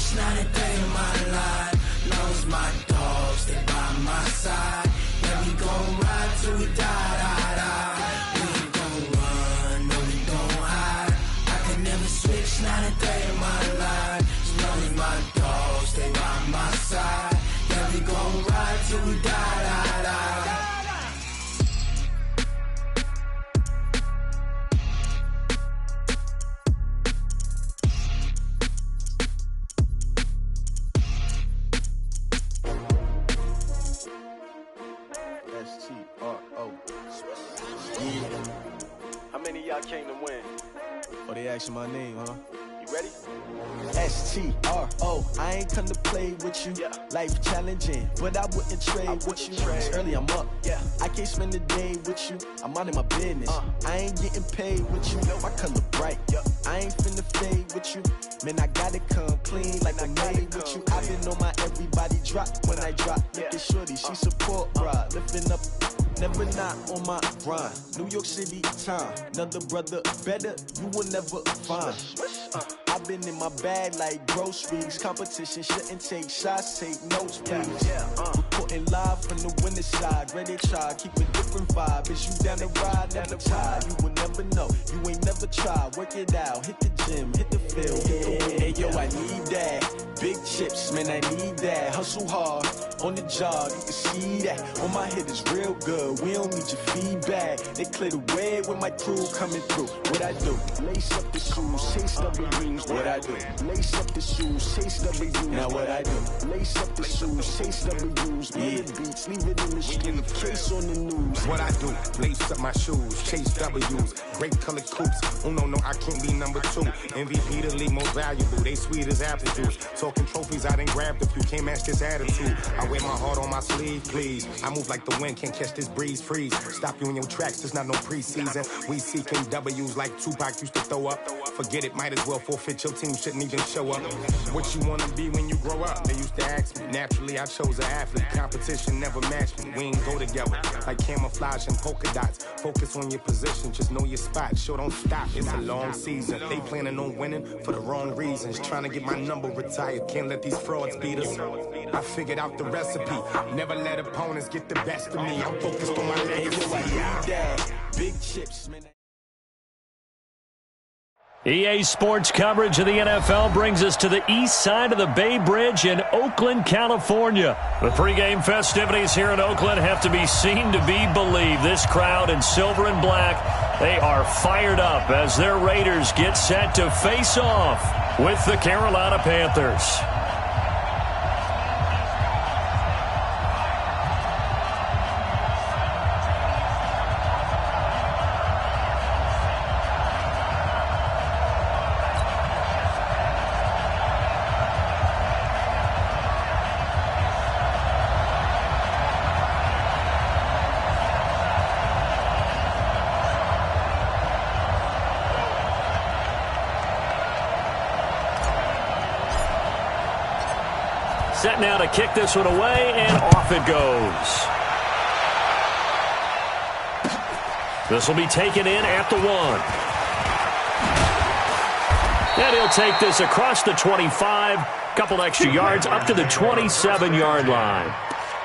switch, not a day in my life. Long as my dogs, they by my side. Yeah, we gon' ride till we die, die, die. We ain't gon' run, no, we gon' hide. I can never switch, not a day in my life. As long as my dogs, they by my side. Yeah, we gon' ride till we die, die, die. How many of y'all came to win? Oh, they asking my name, huh? You ready? S-T-R-O, I ain't come to play with you. Yeah. Life challenging, but I wouldn't trade with you. It's early, I'm up. Yeah. I can't spend the day with you. I'm minding my business. I ain't getting paid with you. My color bright. Yeah. I ain't finna fade with you. Man, I gotta come clean like I'm made with you. I've been on my everybody drop when I drop. Look at shorty, she support, bruh. Lifting up. Never not on my grind. New York City time. Another brother better, you will never find. I've been in my bag like groceries. Competition shouldn't take shots, take notes, please. Reporting live from the winning side. Ready to try, keep a different vibe. Is you down the ride, never tired. You will never know, you ain't never tried. Work it out, hit the gym, hit the field, hit the wind. Hey yo, I need that. Big chips, man, I need that. Hustle hard, on the job, you can see that. On my head is real good, we don't need your feedback. They clear the way with my crew coming through. What I do? Lace up the shoes, chase double dreams. What I do? Lace up the shoes, chase double dreams. Now what I do? Lace up the shoes, chase double dreams. Yeah. Beats, leave it in the street, case on the news. What I do? Lace up my shoes, chase W's. Great colored coops. Oh no, I can't be number 2. MVP the league most valuable. They sweet as apple juice. Talking trophies, I done grabbed a few. Can't match this attitude. I wear my heart on my sleeve, please. I move like the wind, can't catch this breeze, freeze. Stop you in your tracks, there's not no preseason. We seeking W's like Tupac used to throw up. Forget it, might as well forfeit. Your team shouldn't even show up. What you wanna be when you grow up? They used to ask me. Naturally, I chose an athlete. Competition never matched me. We ain't go together like camouflage and polka dots. Focus on your position, just know your spot. Sure, don't stop. It's a long season. They planning on winning for the wrong reasons. Trying to get my number retired. Can't let these frauds beat us. I figured out the recipe. Never let opponents get the best of me. I'm focused on my legacy. Big chips, man. EA Sports coverage of the NFL brings us to the east side of the Bay Bridge in Oakland, California. The pregame festivities here in Oakland have to be seen to be believed. This crowd in silver and black, they are fired up as their Raiders get set to face off with the Carolina Panthers. Set now to kick this one away, and off it goes. This will be taken in at the 1. And he'll take this across the 25, couple extra yards up to the 27-yard line.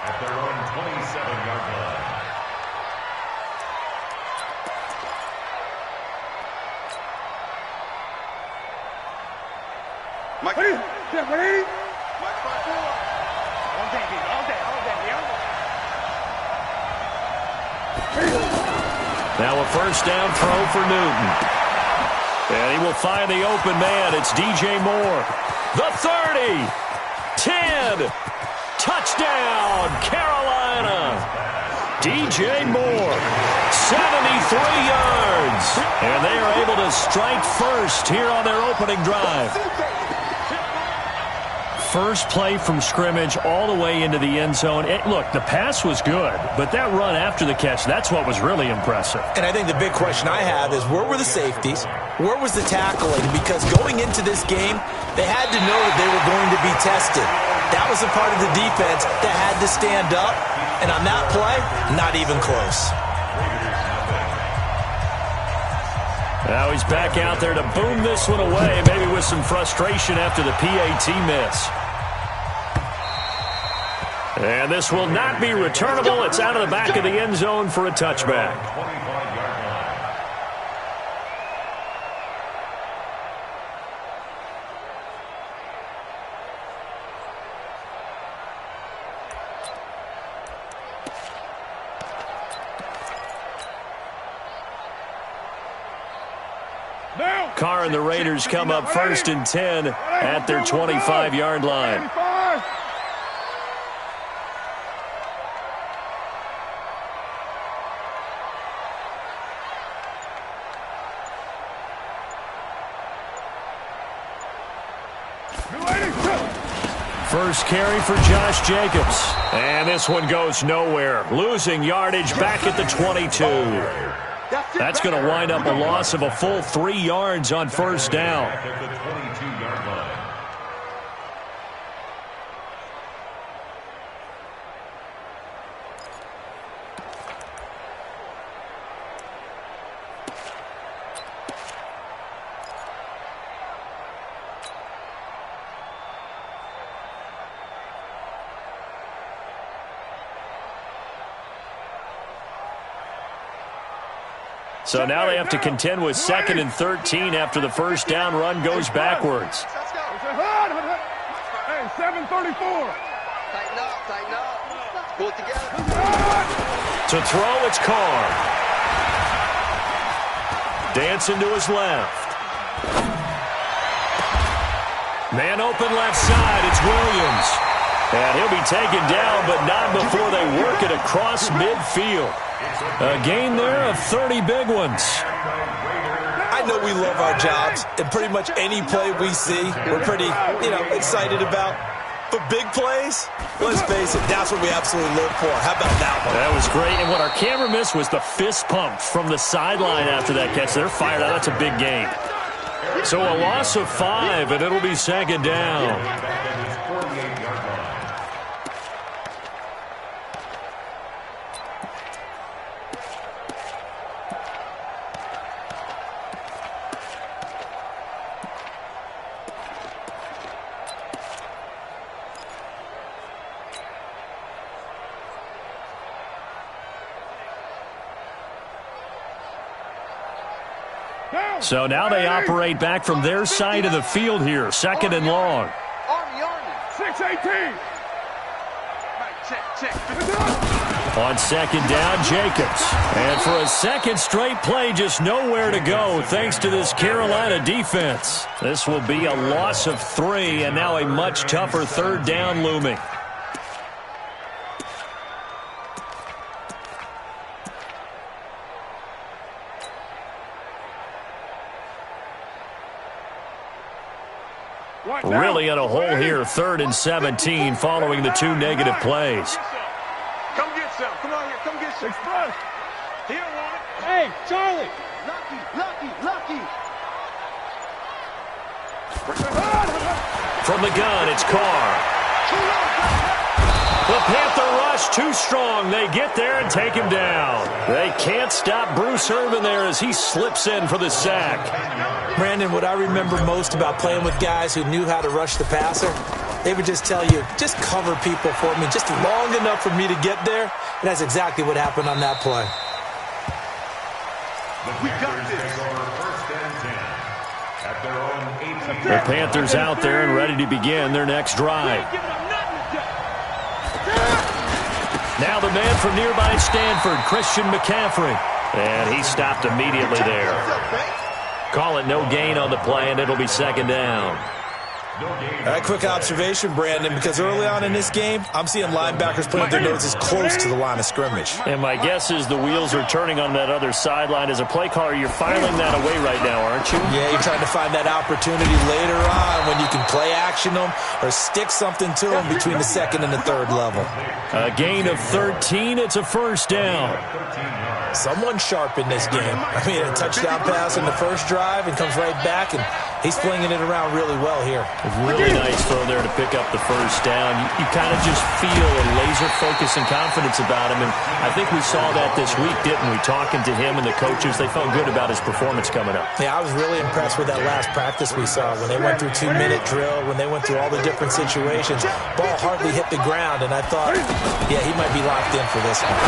At their own 27-yard line. Mike, ready? Yeah, ready? Now a first down throw for Newton. And he will find the open man. It's DJ Moore. The 30. 10. Touchdown, Carolina. DJ Moore. 73 yards. And they are able to strike first here on their opening drive. First play from scrimmage all the way into the end zone. Look, the pass was good, but that run after the catch, that's what was really impressive. And I think the big question I have is, where were the safeties? Where was the tackling? Because going into this game, they had to know that they were going to be tested. That was a part of the defense that had to stand up. And on that play, not even close. Now he's back out there to boom this one away, maybe with some frustration after the PAT miss. And this will not be returnable. It's out of the back of the end zone for a touchback. Carr and the Raiders come up 1st and 10 at their 25-yard line. First carry for Josh Jacobs. And this one goes nowhere. Losing yardage back at the 22. That's going to wind up a loss of a full 3 yards on first down. So now they have to contend with 2nd and 13 after the first down run goes backwards. Hey, 734. Tighten up. Pull it together. To throw, it's Carr. Dancing to his left. Man open left side, it's Williams. And he'll be taken down, but not before they work it across midfield. A gain there of 30 big ones. I know we love our jobs, and pretty much any play we see, we're pretty, excited about. But big plays, let's face it, that's what we absolutely live for. How about that one? That was great, and what our camera missed was the fist pump from the sideline after that catch. They're fired out. That's a big gain. So a loss of 5, and it'll be 2nd down. So now they operate back from their side of the field here, 2nd and long. Army. 618. On 2nd down, Jacobs. And for a second straight play, just nowhere to go thanks to this Carolina defense. This will be a loss of 3, and now a much tougher 3rd down looming. Really in a hole here, 3rd and 17 following the 2 negative plays. Come get some. Come on here. Come get some. Express. He don't want it. Hey, Charlie. Lucky. From the gun, it's Carr. The Panther rush too strong. They get there and take him down. They can't stop Bruce Irvin there as he slips in for the sack. Brandon, what I remember most about playing with guys who knew how to rush the passer, they would just tell you, just cover people for me, just long enough for me to get there. And that's exactly what happened on that play. We got this. At their own 18. The Panthers out there and ready to begin their next drive. Now the man from nearby Stanford, Christian McCaffrey. And he stopped immediately there. Call it no gain on the play, and it'll be 2nd down. All right, quick observation, Brandon, because early on in this game, I'm seeing linebackers putting their noses close to the line of scrimmage. And my guess is the wheels are turning on that other sideline. As a play caller, you're filing that away right now, aren't you? Yeah, you're trying to find that opportunity later on when you can play action them or stick something to them between the 2nd and the 3rd level. A gain of 13. It's a 1st down. Someone sharp in this game. I mean, a touchdown pass in the first drive and comes right back, and he's flinging it around really well here. Really nice throw there to pick up the first down. You kind of just feel a laser focus and confidence about him, and I think we saw that this week, didn't we? Talking to him and the coaches, they felt good about his performance coming up. Yeah, I was really impressed with that last practice we saw when they went through 2-minute drill, when they went through all the different situations. Ball hardly hit the ground, and I thought, yeah, he might be locked in for this one.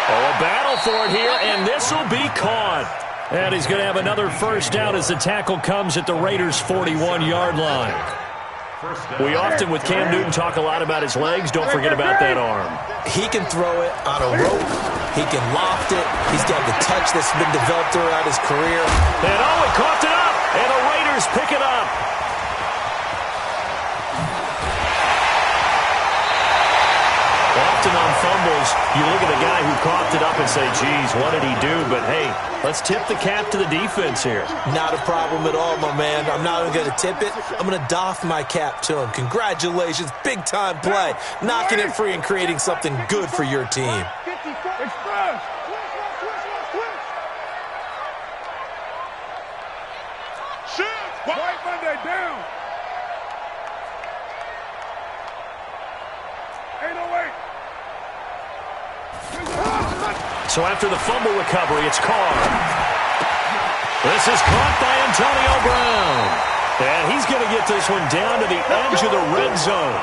Oh, a battle for it here, and this will be caught. And he's going to have another first down as the tackle comes at the Raiders' 41-yard line. We often, with Cam Newton, talk a lot about his legs. Don't forget about that arm. He can throw it on a rope. He can loft it. He's got the touch that's been developed throughout his career. And he coughed it up, and the Raiders pick it up. Often on fumbles, you look at the guy who coughed it up and say, geez, what did he do? But, hey, let's tip the cap to the defense here. Not a problem at all, my man. I'm not even going to tip it. I'm going to doff my cap to him. Congratulations, big-time play. Knocking it free and creating something good for your team. Express. White Monday down. 808. So after the fumble recovery, it's Carr. This is caught by Antonio Brown. And he's going to get this one down to the edge of the red zone.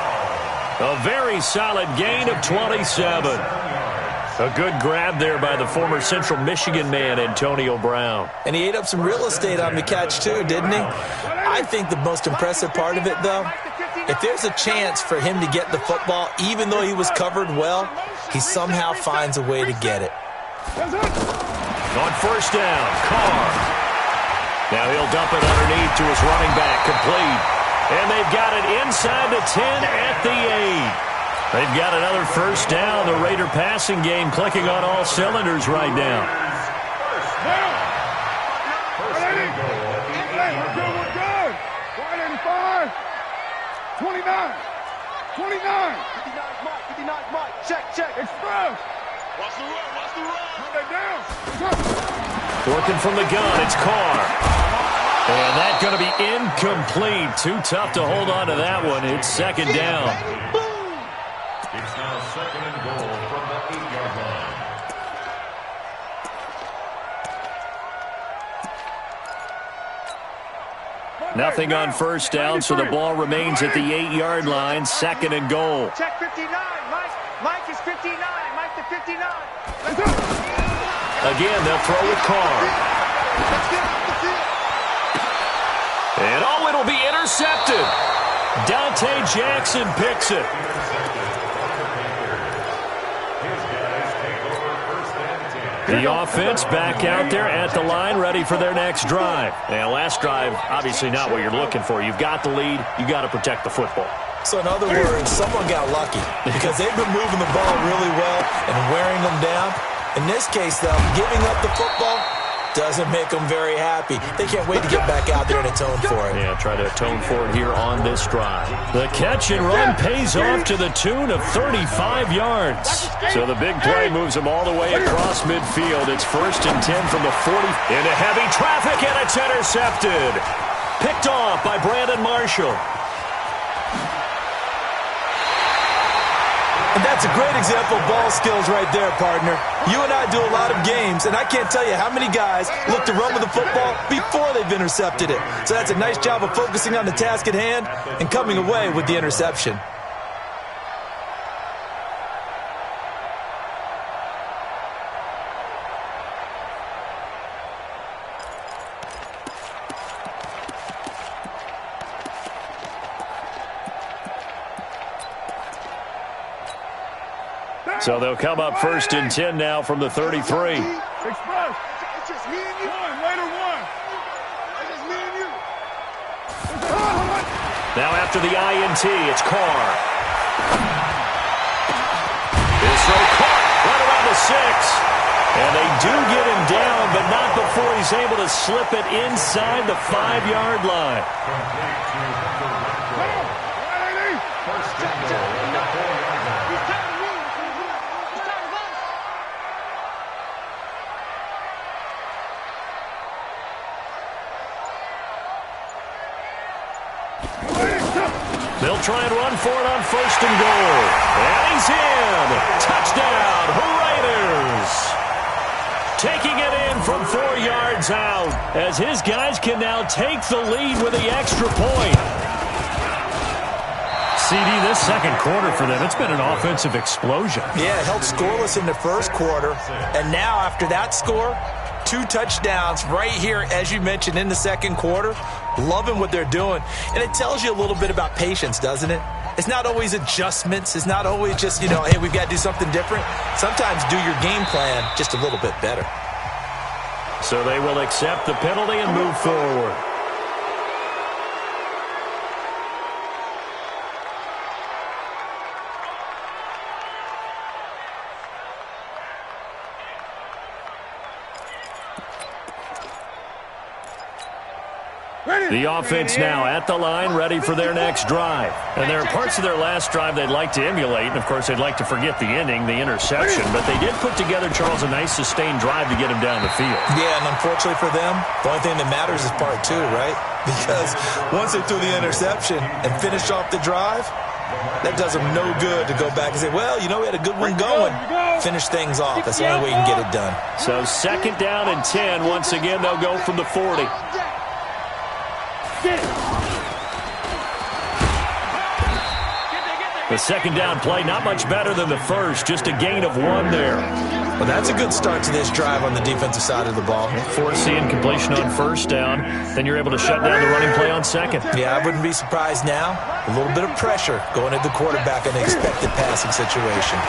A very solid gain of 27. A good grab there by the former Central Michigan man, Antonio Brown. And he ate up some real estate on the catch, too, didn't he? I think the most impressive part of it, though, if there's a chance for him to get the football, even though he was covered well, he somehow finds a way to get it. On first down, Carr. Now he'll dump it underneath to his running back, complete. And they've got it inside the 10 at the 8. They've got another first down. The Raider passing game clicking on all cylinders right now. We're good. 185. 29. 29. 59 Mike. Check. Express. Watch the run. Monday down. Working from the gun, it's Carr. And that's going to be incomplete. Too tough to hold on to that one. It's second down. It's now second and goal from the 8-yard line. Nothing on first down, so the ball remains at the 8-yard line, second and goal. Check 59, Mike. Mike is 59. Mike to 59. Again, they'll throw with Carr. And it'll be intercepted. Dante Jackson picks it. The offense back out there at the line, ready for their next drive. And last drive, obviously not what you're looking for. You've got the lead. You got to protect the football. So in other words, someone got lucky because they've been moving the ball really well and wearing them down. In this case, though, giving up the football doesn't make them very happy. They can't wait to get back out there and atone for it. Yeah, try to atone for it here on this drive. The catch and run pays off to the tune of 35 yards. So the big play moves them all the way across midfield. It's first and 10 from the 40. Into heavy traffic, and it's intercepted. Picked off by Brandon Marshall. And that's a great example of ball skills right there, partner. You and I do a lot of games, and I can't tell you how many guys look to run with the football before they've intercepted it. So that's a nice job of focusing on the task at hand and coming away with the interception. So they'll come up first and 10 now from the 33. Express. It's just me and you. Later one. It's just me and you. Now after the INT, it's Carr. This throw caught right around the 6. And they do get him down, but not before he's able to slip it inside the 5-yard line. They'll try and run for it on 1st and goal. And he's in. Touchdown, Raiders. Taking it in from 4 yards out as his guys can now take the lead with the extra point. CD, this second quarter for them, it's been an offensive explosion. Yeah, it held scoreless in the first quarter. And now after that score, 2 touchdowns right here, as you mentioned, in the second quarter. Loving what they're doing. And it tells you a little bit about patience, doesn't it? It's not always adjustments. It's not always just, hey, we've got to do something different. Sometimes do your game plan just a little bit better. So they will accept the penalty and move forward. The offense now at the line, ready for their next drive. And there are parts of their last drive they'd like to emulate. And, of course, they'd like to forget the ending, the interception. But they did put together, Charles, a nice sustained drive to get him down the field. Yeah, and unfortunately for them, the only thing that matters is part 2, right? Because once they threw the interception and finished off the drive, that does them no good to go back and say, well, we had a good one going. Finish things off. That's the only way you can get it done. So 2nd down and 10. Once again, they'll go from the 40. The second down play, not much better than the first, just a gain of 1 there. Well, that's a good start to this drive on the defensive side of the ball. Forcing completion on 1st down, then you're able to shut down the running play on 2nd. Yeah, I wouldn't be surprised now. A little bit of pressure going at the quarterback in an expected passing situation.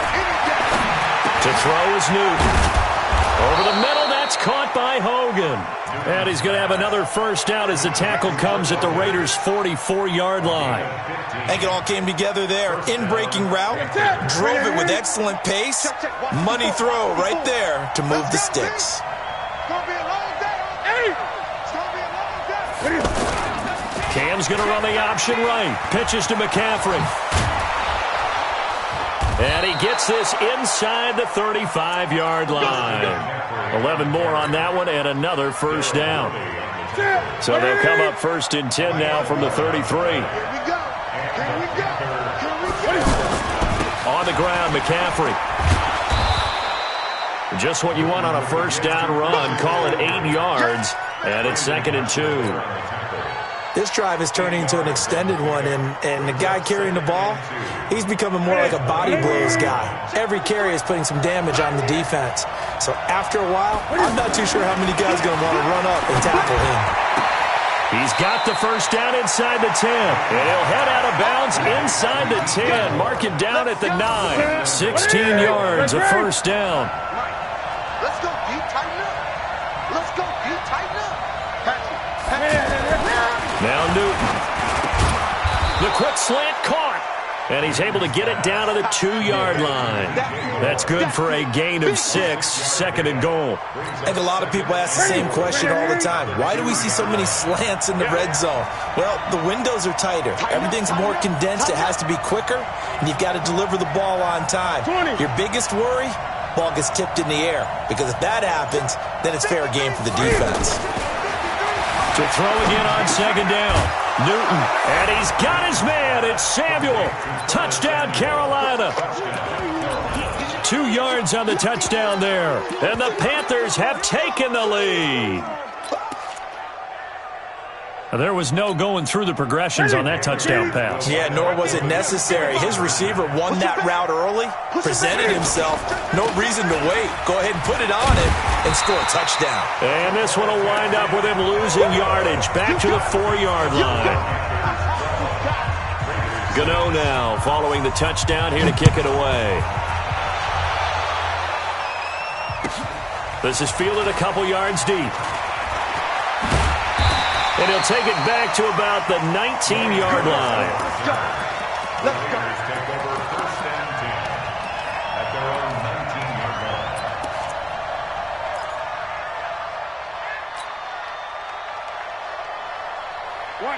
To throw is Newton. Over the middle, that's caught by Hogan. And he's going to have another 1st down as the tackle comes at the Raiders' 44-yard line. I think it all came together there. In-breaking route, drove it with excellent pace. Money throw right there to move the sticks. Cam's going to run the option right. Pitches to McCaffrey. And he gets this inside the 35-yard line. 11 more on that one and another 1st down. So they'll come up 1st and 10 now from the 33. On the ground, McCaffrey. Just what you want on a 1st down run. Call it 8 yards. And it's 2nd and 2. This drive is turning into an extended one, and the guy carrying the ball, he's becoming more like a body blows guy. Every carry is putting some damage on the defense. So after a while, I'm not too sure how many guys are going to want to run up and tackle him. He's got the 1st down inside the 10. And he'll head out of bounds inside the 10. Mark it down at the 9. 16 yards, a 1st down. Let's go, D. Tighten up. Let's go, D. Tighten up. Now Newton. The quick slant caught. And he's able to get it down to the 2-yard line. That's good for a gain of 6, 2nd and goal. I think a lot of people ask the same question all the time. Why do we see so many slants in the red zone? Well, the windows are tighter. Everything's more condensed. It has to be quicker, and you've got to deliver the ball on time. Your biggest worry? Ball gets tipped in the air. Because if that happens, then it's fair game for the defense. To throw again on 2nd down. Newton, and he's got his man. It's Samuel. Touchdown, Carolina. 2 yards on the touchdown there. And the Panthers have taken the lead. There was no going through the progressions on that touchdown pass. Yeah, nor was it necessary. His receiver won that route early, presented himself. No reason to wait. Go ahead and put it on him and score a touchdown. And this one will wind up with him losing yardage back to the 4-yard line. Gano now following the touchdown here to kick it away. This is fielded a couple yards deep. And he'll take it back to about the 19-yard line. Let's go. Take over 1st and 10 at their own 19-yard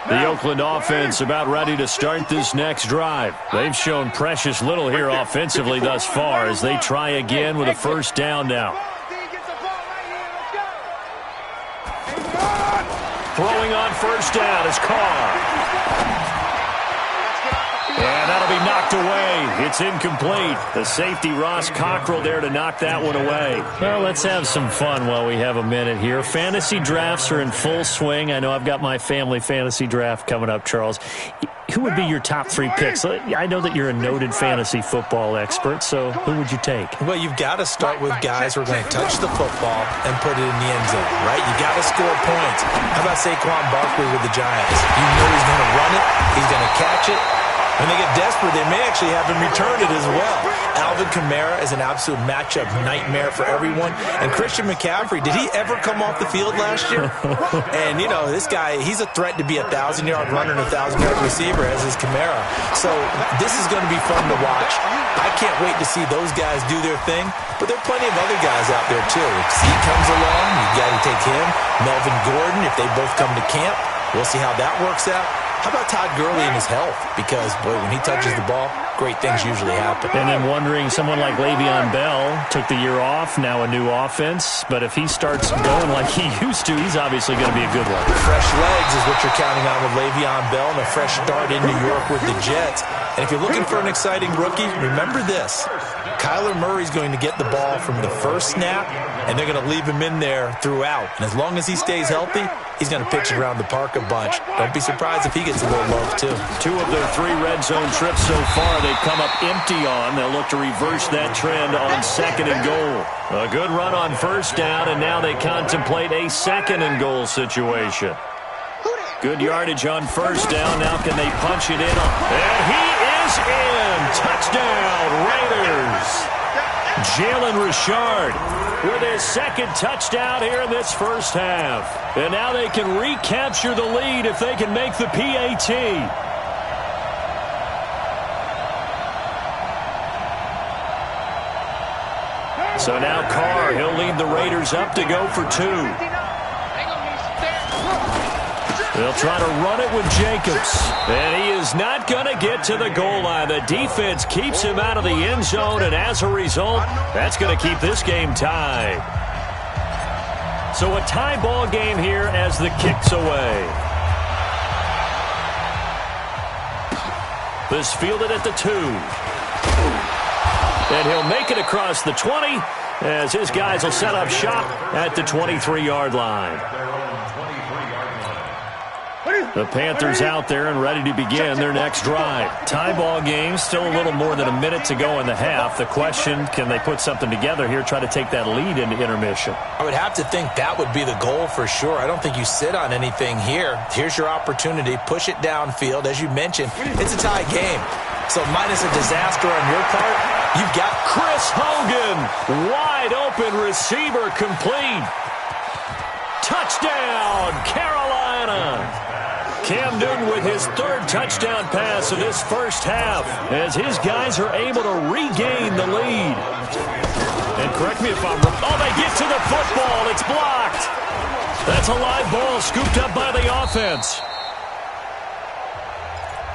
line. The Oakland offense about ready to start this next drive. They've shown precious little here offensively thus far as they try again with a 1st down now. Throwing on 1st down is Carr. And that'll be knocked away. It's incomplete. The safety, Ross Cockrell, there to knock that one away. Well, let's have some fun while we have a minute here. Fantasy drafts are in full swing. I know I've got my family fantasy draft coming up, Charles. Who would be your top 3 picks? I know that you're a noted fantasy football expert, so who would you take? Well, you've got to start with guys who are going to touch the football and put it in the end zone, right? You got to score points. How about Saquon Barkley with the Giants? You know he's going to run it. He's going to catch it. When they get desperate, they may actually have him return it as well. Alvin Kamara is an absolute matchup nightmare for everyone. And Christian McCaffrey, did he ever come off the field last year? And, you know, this guy, he's a threat to be a 1,000-yard runner and a 1,000-yard receiver, as is Kamara. So this is going to be fun to watch. I can't wait to see those guys do their thing. But there are plenty of other guys out there, too. If Zeke comes along, you've got to take him. Melvin Gordon, if they both come to camp, we'll see how that works out. How about Todd Gurley and his health? Because, boy, when he touches the ball, great things usually happen. And then wondering, someone like Le'Veon Bell took the year off, now a new offense. But if he starts going like he used to, he's obviously going to be a good one. Fresh legs is what you're counting on with Le'Veon Bell and a fresh start in New York with the Jets. And if you're looking for an exciting rookie, remember this. Kyler Murray's going to get the ball from the first snap, and they're going to leave him in there throughout. And as long as he stays healthy, he's going to pitch it around the park a bunch. Don't be surprised if he gets a little love, too. 2 of their 3 red zone trips so far, they've come up empty on. They'll look to reverse that trend on 2nd and goal. A good run on 1st down, and now they contemplate a 2nd and goal situation. Good yardage on 1st down. Now can they punch it in? And he is in. Touchdown, Raiders. Jalen Richard with his 2nd touchdown here in this first half. And now they can recapture the lead if they can make the PAT. So now Carr, he'll lead the Raiders up to go for 2. They'll try to run it with Jacobs. And he is not going to get to the goal line. The defense keeps him out of the end zone, and as a result, that's going to keep this game tied. So a tie ball game here as the kick's away. This fielded at the 2. And he'll make it across the 20 as his guys will set up shop at the 23-yard line. The Panthers out there and ready to begin their next drive. Tie ball game, still a little more than a minute to go in the half. The question, can they put something together here, try to take that lead into intermission? I would have to think that would be the goal for sure. I don't think you sit on anything here. Here's your opportunity. Push it downfield. As you mentioned, it's a tie game. So minus a disaster on your part, you've got Chris Hogan. Wide open receiver complete. Touchdown, Carolina. Cam Newton with his 3rd touchdown pass of this first half as his guys are able to regain the lead. And correct me if I'm wrong. Oh, they get to the football. It's blocked. That's a live ball scooped up by the offense.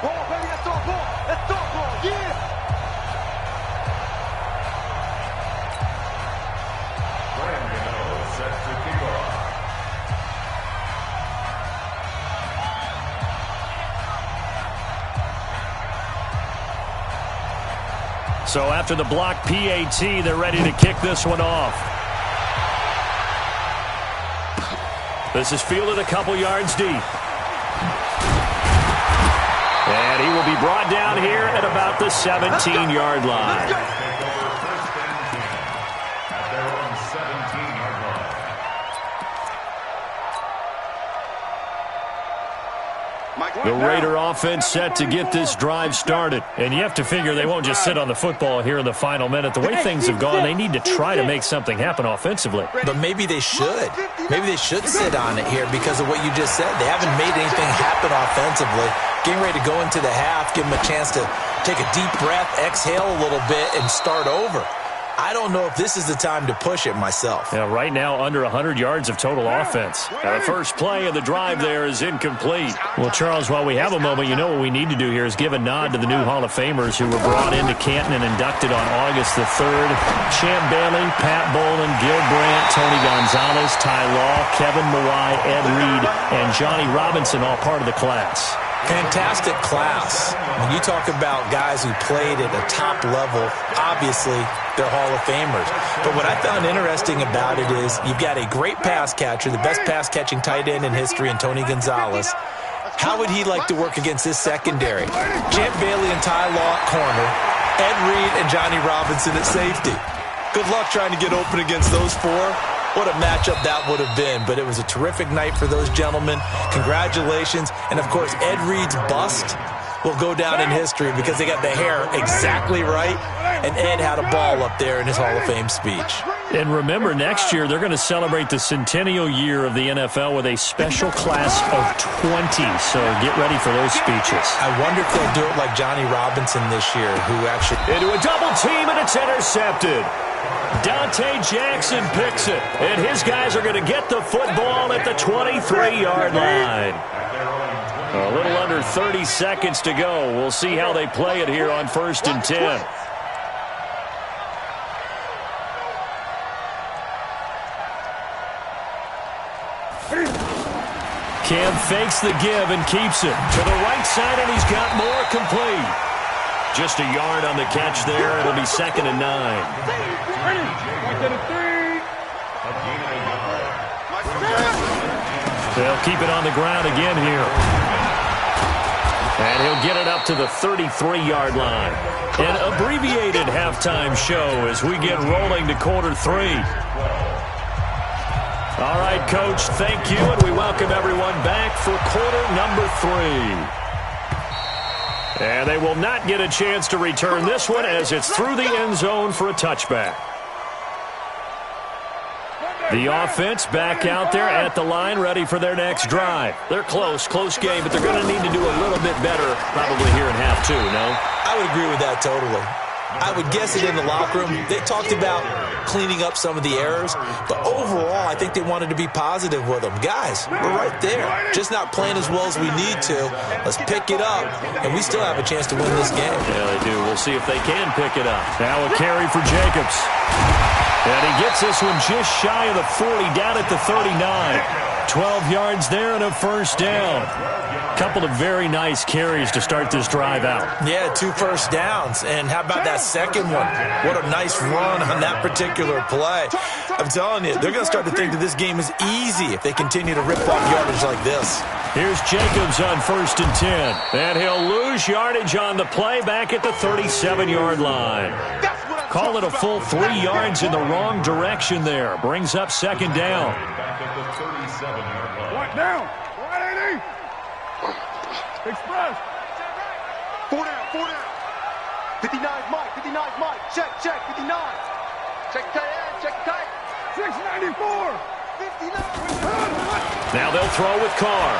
Ball, baby, let's throw ball. Let's throw ball, yeah. Brandon set to kick off. So after the block PAT, they're ready to kick this one off. This is fielded a couple yards deep. And he will be brought down here at about the 17-yard line. The Raider offense set to get this drive started. And you have to figure they won't just sit on the football here in the final minute. The way things have gone, they need to try to make something happen offensively. But maybe they should. Maybe they should sit on it here because of what you just said. They haven't made anything happen offensively. Getting ready to go into the half, give them a chance to take a deep breath, exhale a little bit, and start over. I don't know if this is the time to push it myself. Yeah, right now, under 100 yards of total offense. Now, the first play of the drive there is incomplete. Well, Charles, while we have a moment, you know what we need to do here is give a nod to the new Hall of Famers who were brought into Canton and inducted on August the 3rd. Champ Bailey, Pat Bolin, Gil Brandt, Tony Gonzalez, Ty Law, Kevin Marai, Ed Reed, and Johnny Robinson, all part of the class. Fantastic class. When you talk about guys who played at a top level, obviously they're Hall of Famers. But what I found interesting about it is you've got a great pass catcher, the best pass-catching tight end in history, in Tony Gonzalez. How would he like to work against this secondary? Champ Bailey and Ty Law at corner, Ed Reed and Johnny Robinson at safety. Good luck trying to get open against those four. What a matchup that would have been. But it was a terrific night for those gentlemen. Congratulations. And, of course, Ed Reed's bust will go down in history because they got the hair exactly right. And Ed had a ball up there in his Hall of Fame speech. And remember, next year they're going to celebrate the centennial year of the NFL with a special class of 20. So get ready for those speeches. I wonder if they'll do it like Johnny Robinson this year, who actually... Into a double team, and it's intercepted. Dante Jackson picks it, and his guys are going to get the football at the 23-yard line. A little under 30 seconds to go. We'll see how they play it here on 1st and 10. Cam fakes the give and keeps it to the right side, and he's got more complete. Just a yard on the catch there. It'll be 2nd and 9. They'll keep it on the ground again here. And he'll get it up to the 33-yard line. An abbreviated halftime show as we get rolling to quarter 3. All right, Coach, thank you, and we welcome everyone back for quarter number 3. And they will not get a chance to return this one as it's through the end zone for a touchback. The offense back out there at the line, ready for their next drive. They're close game, but they're going to need to do a little bit better probably here in half 2, no? I would agree with that totally. I would guess it in the locker room. They talked about cleaning up some of the errors, but overall, I think they wanted to be positive with them. Guys, we're right there. Just not playing as well as we need to. Let's pick it up, and we still have a chance to win this game. Yeah, they do. We'll see if they can pick it up. Now a carry for Jacobs. And he gets this one just shy of the 40, down at the 39. 12 yards there and a 1st down. Couple of very nice carries to start this drive out. Yeah, 2 first downs. And how about that second one? What a nice run on that particular play. I'm telling you, they're going to start to think that this game is easy if they continue to rip off yardage like this. Here's Jacobs on 1st and 10. And he'll lose yardage on the play back at the 37-yard line. Call it a full 3 yards in the wrong direction there. Brings up 2nd down. What down? 180. Express. 4 down. 59's Mike. 59's Mike. Check. 59. Check tight. 694. 59. Now they'll throw with Carr.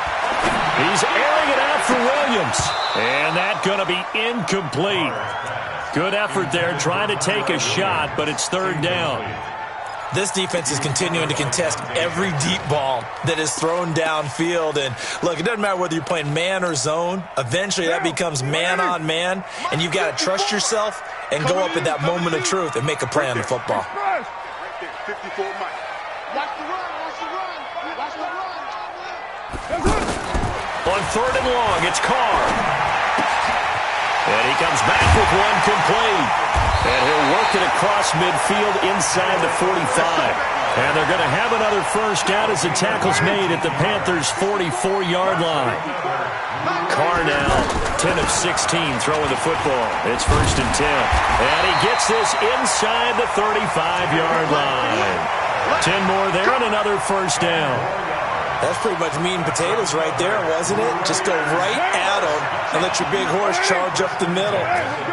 He's airing it out for Williams. And that's going to be incomplete. Good effort there, trying to take a shot, but it's 3rd down. This defense is continuing to contest every deep ball that is thrown downfield. And, look, it doesn't matter whether you're playing man or zone. Eventually, that becomes man-on-man, and you've got to trust yourself and go up at that moment of truth and make a play on the football. 54 Mike. Watch the run. On 3rd and long, it's Carr. And he comes back with one complete. And he'll work it across midfield inside the 45. And they're going to have another 1st down as the tackle's made at the Panthers' 44-yard line. Carr now, 10 of 16 throwing the football. It's 1st and 10. And he gets this inside the 35-yard line. 10 more there and another 1st down. That's pretty much meat and potatoes right there, wasn't it? Just go right at them and let your big horse charge up the middle.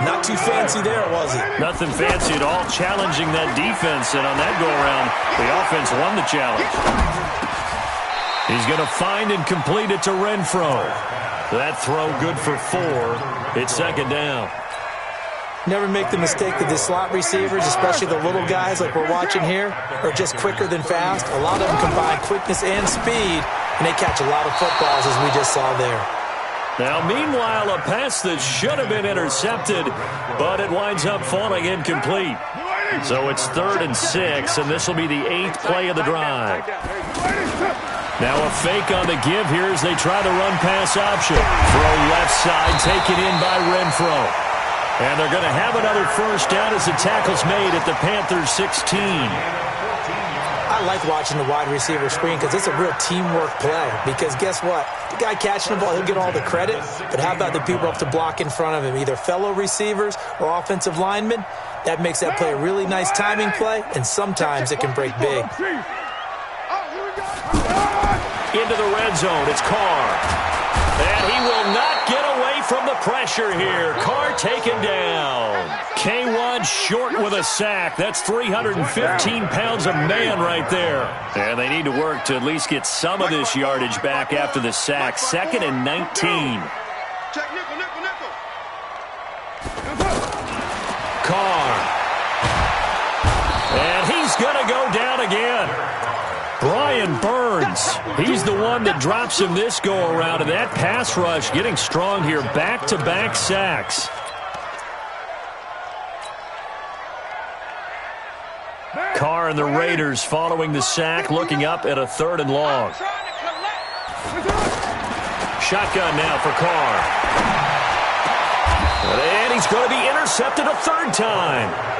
Not too fancy there, was it? Nothing fancy at all, challenging that defense. And on that go-around, the offense won the challenge. He's going to find and complete it to Renfro. That throw good for 4. It's 2nd down. Never make the mistake that the slot receivers, especially the little guys like we're watching here, are just quicker than fast. A lot of them combine quickness and speed, and they catch a lot of footballs, as we just saw there. Now, meanwhile, a pass that should have been intercepted, but it winds up falling incomplete. So it's 3rd and 6, and this will be the 8th play of the drive. Now a fake on the give here as they try the run-pass option. Throw left side, taken in by Renfro. And they're going to have another first down as the tackle's made at the Panthers' 16. I like watching the wide receiver screen because it's a real teamwork play. Because guess what? The guy catching the ball, he'll get all the credit. But how about the people up to block in front of him, either fellow receivers or offensive linemen? That makes that play a really nice timing play, and sometimes it can break big. Into the red zone, it's Carr. And he will not get away from the pressure here. Carr taken down. K1 short with a sack. That's 315 pounds of man right there. And they need to work to at least get some of this yardage back after the sack. 2nd and 19. Carr. And he's going to go down again. Brian Burns, he's the one that drops him this go-around, and that pass rush getting strong here, back-to-back sacks. Carr and the Raiders following the sack, looking up at a 3rd and long. Shotgun now for Carr. And he's going to be intercepted a 3rd time.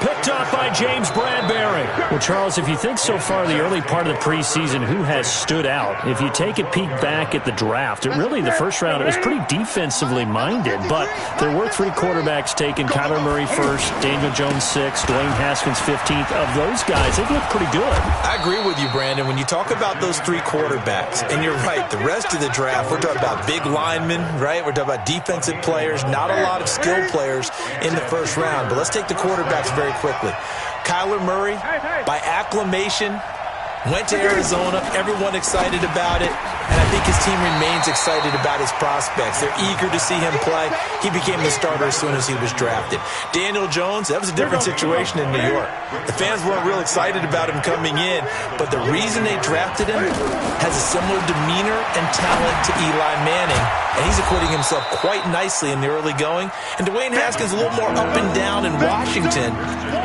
Picked up by James Bradbury. Well, Charles, if you think so far the early part of the preseason, who has stood out? If you take a peek back at the draft, really the first round, it was pretty defensively minded, but there were 3 quarterbacks taken. Kyler Murray first, Daniel Jones 6th, Dwayne Haskins 15th. Of those guys, they've looked pretty good. I agree with you, Brandon. When you talk about those 3 quarterbacks, and you're right, the rest of the draft, we're talking about big linemen, right? We're talking about defensive players, not a lot of skilled players in the first round. But let's take the quarterbacks very quickly. Kyler Murray, by acclamation, went to Arizona. Everyone excited about it. And I think his team remains excited about his prospects. They're eager to see him play. He became the starter as soon as he was drafted. Daniel Jones, that was a different situation in New York. The fans weren't real excited about him coming in, but the reason they drafted him has a similar demeanor and talent to Eli Manning, and he's acquitting himself quite nicely in the early going. And Dwayne Haskins a little more up and down in Washington,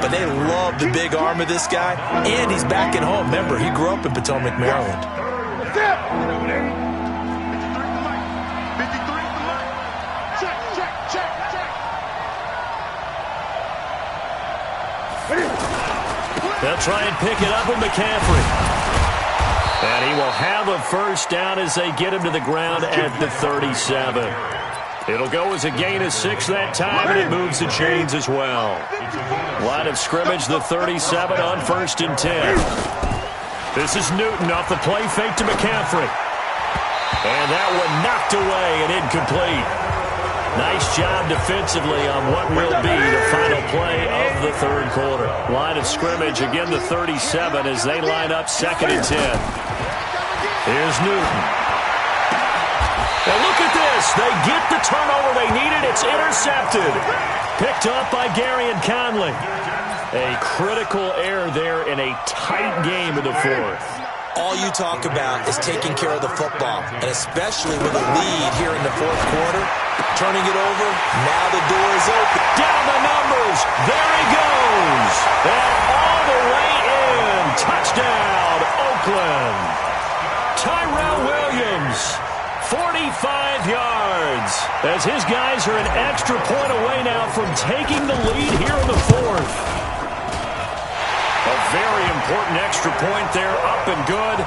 but they love the big arm of this guy, and he's back at home. Remember, he grew up in Potomac, Maryland. They'll try and pick it up with McCaffrey. And he will have a first down as they get him to the ground at the 37. It'll go as a gain of 6 that time, and it moves the chains as well. Line of scrimmage, the 37 on 1st and 10. This is Newton off the play fake to McCaffrey. And that one knocked away and incomplete. Nice job defensively on what will be the final play of the 3rd quarter. Line of scrimmage, again the 37 as they line up 2nd and 10. Here's Newton. And look at this. They get the turnover they needed. It's intercepted. Picked up by Gary and Conley. A critical error there in a tight game in the 4th. All you talk about is taking care of the football, and especially with a lead here in the 4th quarter. Turning it over, now the door is open. Down the numbers, there he goes. And all the way in. Touchdown, Oakland. Tyrell Williams, 45 yards. As his guys are an extra point away now from taking the lead here in the 4th. A very important extra point there, up and good.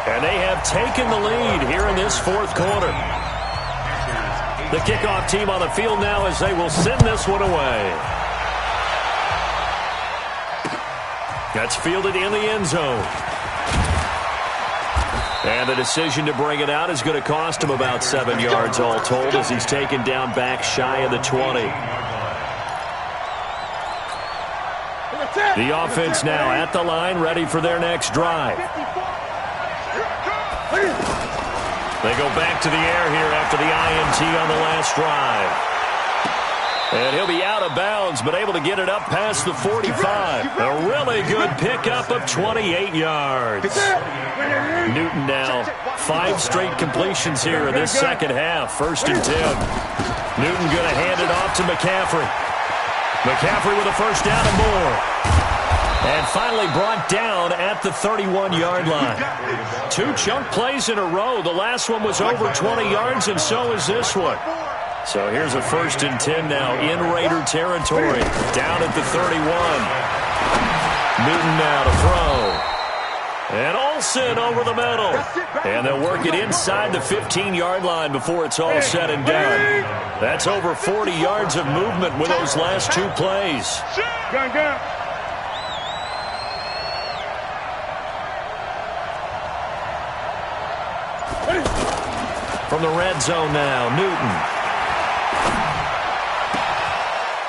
And they have taken the lead here in this 4th quarter. The kickoff team on the field now as they will send this one away. That's fielded in the end zone. And the decision to bring it out is going to cost him about 7 yards all told as he's taken down back shy of the 20. The offense now at the line, ready for their next drive. They go back to the air here after the INT on the last drive. And he'll be out of bounds, but able to get it up past the 45. A really good pickup of 28 yards. Newton now 5 straight completions here in this 2nd half. 1st and 10. Newton going to hand it off to McCaffrey. McCaffrey with a first down and more. And finally brought down at the 31-yard line. 2 chunk plays in a row. The last one was over 20 yards, and so is this one. So here's a 1st and 10 now in Raider territory. Down at the 31. Newton now to throw. And Olsen over the middle. And they'll work it inside the 15-yard line before it's all said and done. That's over 40 yards of movement with those last 2 plays. From the red zone now, Newton.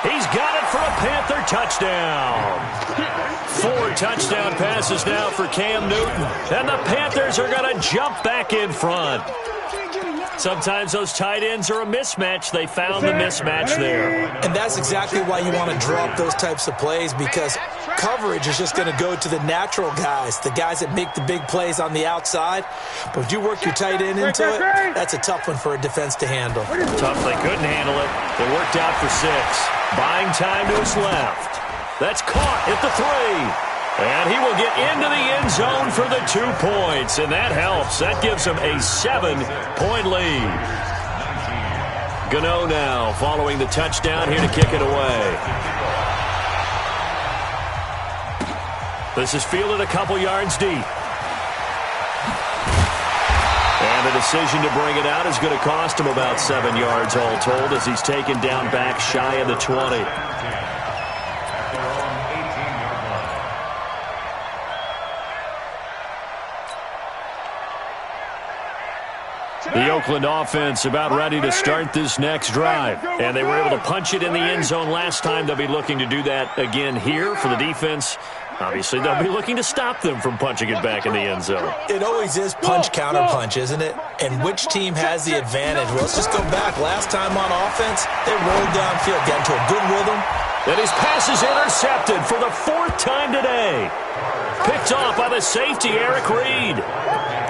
He's got it for a Panther touchdown. 4 touchdown passes now for Cam Newton. And the Panthers are going to jump back in front. Sometimes those tight ends are a mismatch. They found the mismatch there. And that's exactly why you want to drop those types of plays, because coverage is just going to go to the natural guys, the guys that make the big plays on the outside. But if you work your tight end into it, that's a tough one for a defense to handle. Tough, they couldn't handle it. It worked out for 6. Buying time to his left. That's caught at the 3. And he will get into the end zone for the 2 points. And that helps. That gives him a 7-point lead. Gano now following the touchdown here to kick it away. This is fielded a couple yards deep. And the decision to bring it out is going to cost him about 7 yards all told as he's taken down back shy of the 20. The Oakland offense about ready to start this next drive. And they were able to punch it in the end zone last time. They'll be looking to do that again here for the defense. Obviously, they'll be looking to stop them from punching it back in the end zone. It always is punch-counter-punch, isn't it? And which team has the advantage? Well, let's just go back. Last time on offense, they rolled downfield, got into a good rhythm. And his pass is intercepted for the 4th time today. Picked off by the safety, Eric Reed.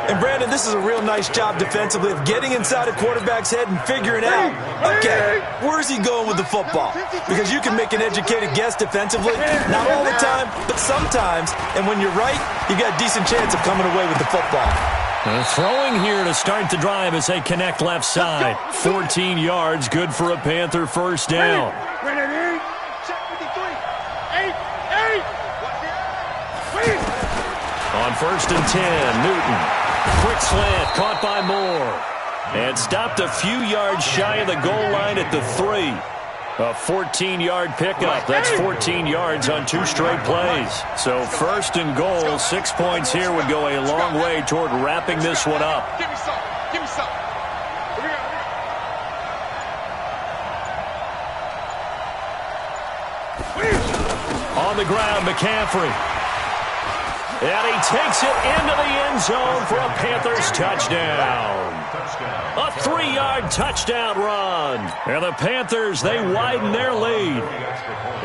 And, Brandon, this is a real nice job defensively of getting inside a quarterback's head and figuring out, okay, where's he going with the football? Because you can make an educated guess defensively, not all the time, but sometimes. And when you're right, you got a decent chance of coming away with the football. Throwing here to start the drive as they connect left side. 14 yards, good for a Panther first down. On 1st and 10, Newton. Quick slant, caught by Moore. And stopped a few yards shy of the goal line at the 3. A 14-yard pickup. That's 14 yards on 2 straight plays. So 1st and goal, 6 points here would go a long way toward wrapping this one up. Give me some. Give me some. On the ground, McCaffrey. And he takes it into the end zone for a Panthers touchdown. A 3-yard touchdown run. And the Panthers, they widen their lead.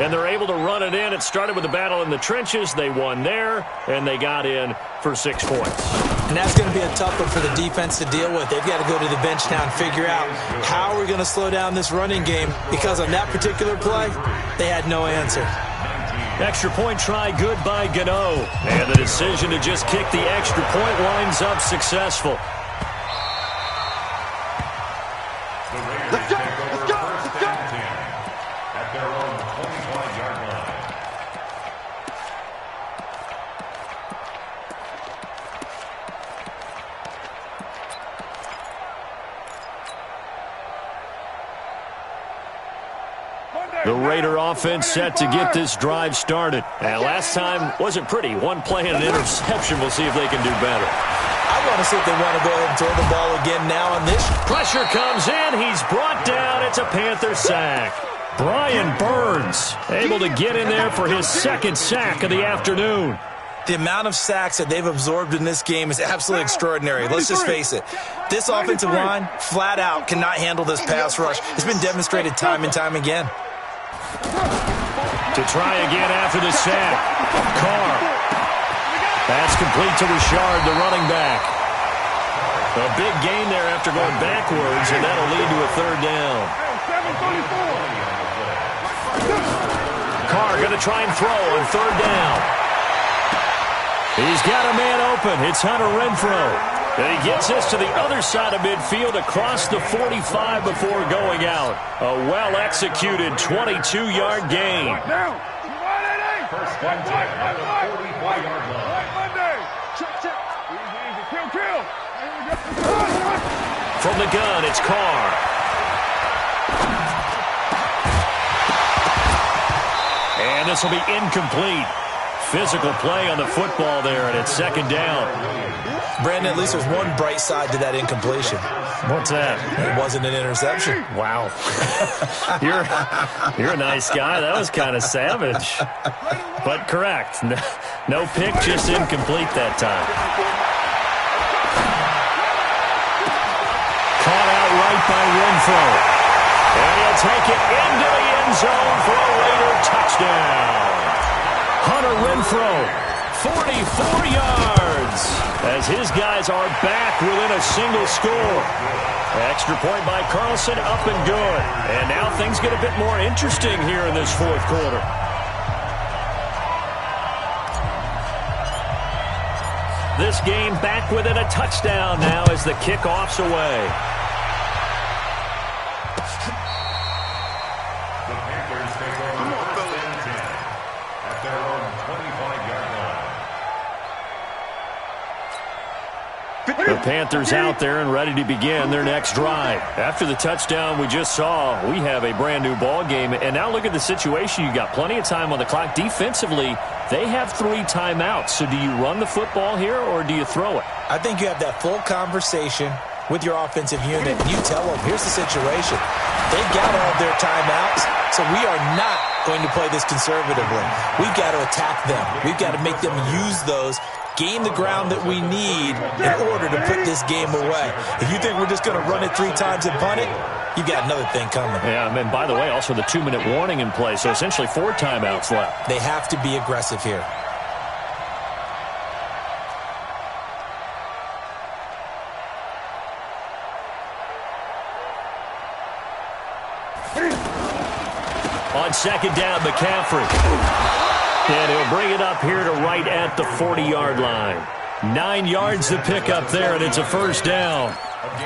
And they're able to run it in. It started with a battle in the trenches. They won there, and they got in for 6 points. And that's going to be a tough one for the defense to deal with. They've got to go to the bench now and figure out how are we going to slow down this running game, because on that particular play, they had no answer. Extra point try good by Gano. And the decision to just kick the extra point winds up successful. Let's go! Let's go! Let's go! At their own 25-yard line. The Raider offense set to get this drive started. And last time wasn't pretty. 1 play and an interception. We'll see if they can do better. I want to see if they want to go ahead and throw the ball again now on this. Pressure comes in. He's brought down. It's a Panther sack. Brian Burns able to get in there for his 2nd sack of the afternoon. The amount of sacks that they've absorbed in this game is absolutely extraordinary. Let's just face it. This offensive line, flat out, cannot handle this pass rush. It's been demonstrated time and time again. To try again after the sack. Carr. That's complete to Richard, the running back. A big gain there after going backwards, and that'll lead to a 3rd down. Carr going to try and throw on 3rd down. He's got a man open. It's Hunter Renfrow. And he gets this to the other side of midfield across the 45 before going out. A well-executed 22-yard gain. First and 10 at the 45-yard line. From the gun, it's Carr. And this will be incomplete. Physical play on the football there, and it's second down. Brandon, at least there's one bright side to that incompletion. What's that? It wasn't an interception. Wow. You're a nice guy. That was kind of savage. But correct. No pick, just incomplete that time. Caught out right by Renfrow. And he'll take it into the end zone for a Raider touchdown. Hunter Renfrow, 44 yards, as his guys are back within a single score. Extra point by Carlson, up and good. And now things get a bit more interesting here in this fourth quarter. This game back within a touchdown now as the kickoff's away. The Panthers take over first and 10 at their own 25-yard line. The Panthers out there and ready to begin their next drive. After the touchdown we just saw, we have a brand new ball game. And now look at the situation. You got plenty of time on the clock. Defensively, they have 3 timeouts. So do you run the football here or do you throw it? I think you have that full conversation with your offensive unit. You tell them, here's the situation. They've got all of their timeouts, so we are not going to play this conservatively. We've got to attack them. We've got to make them use those, gain the ground that we need in order to put this game away. If you think we're just going to run it 3 times and punt it, you've got another thing coming. Yeah, and by the way, also the 2-minute warning in play, so essentially 4 timeouts left. They have to be aggressive here. On second down, McCaffrey. And he'll bring it up here to right at the 40-yard line. 9 yards to pick up there, and it's a first down.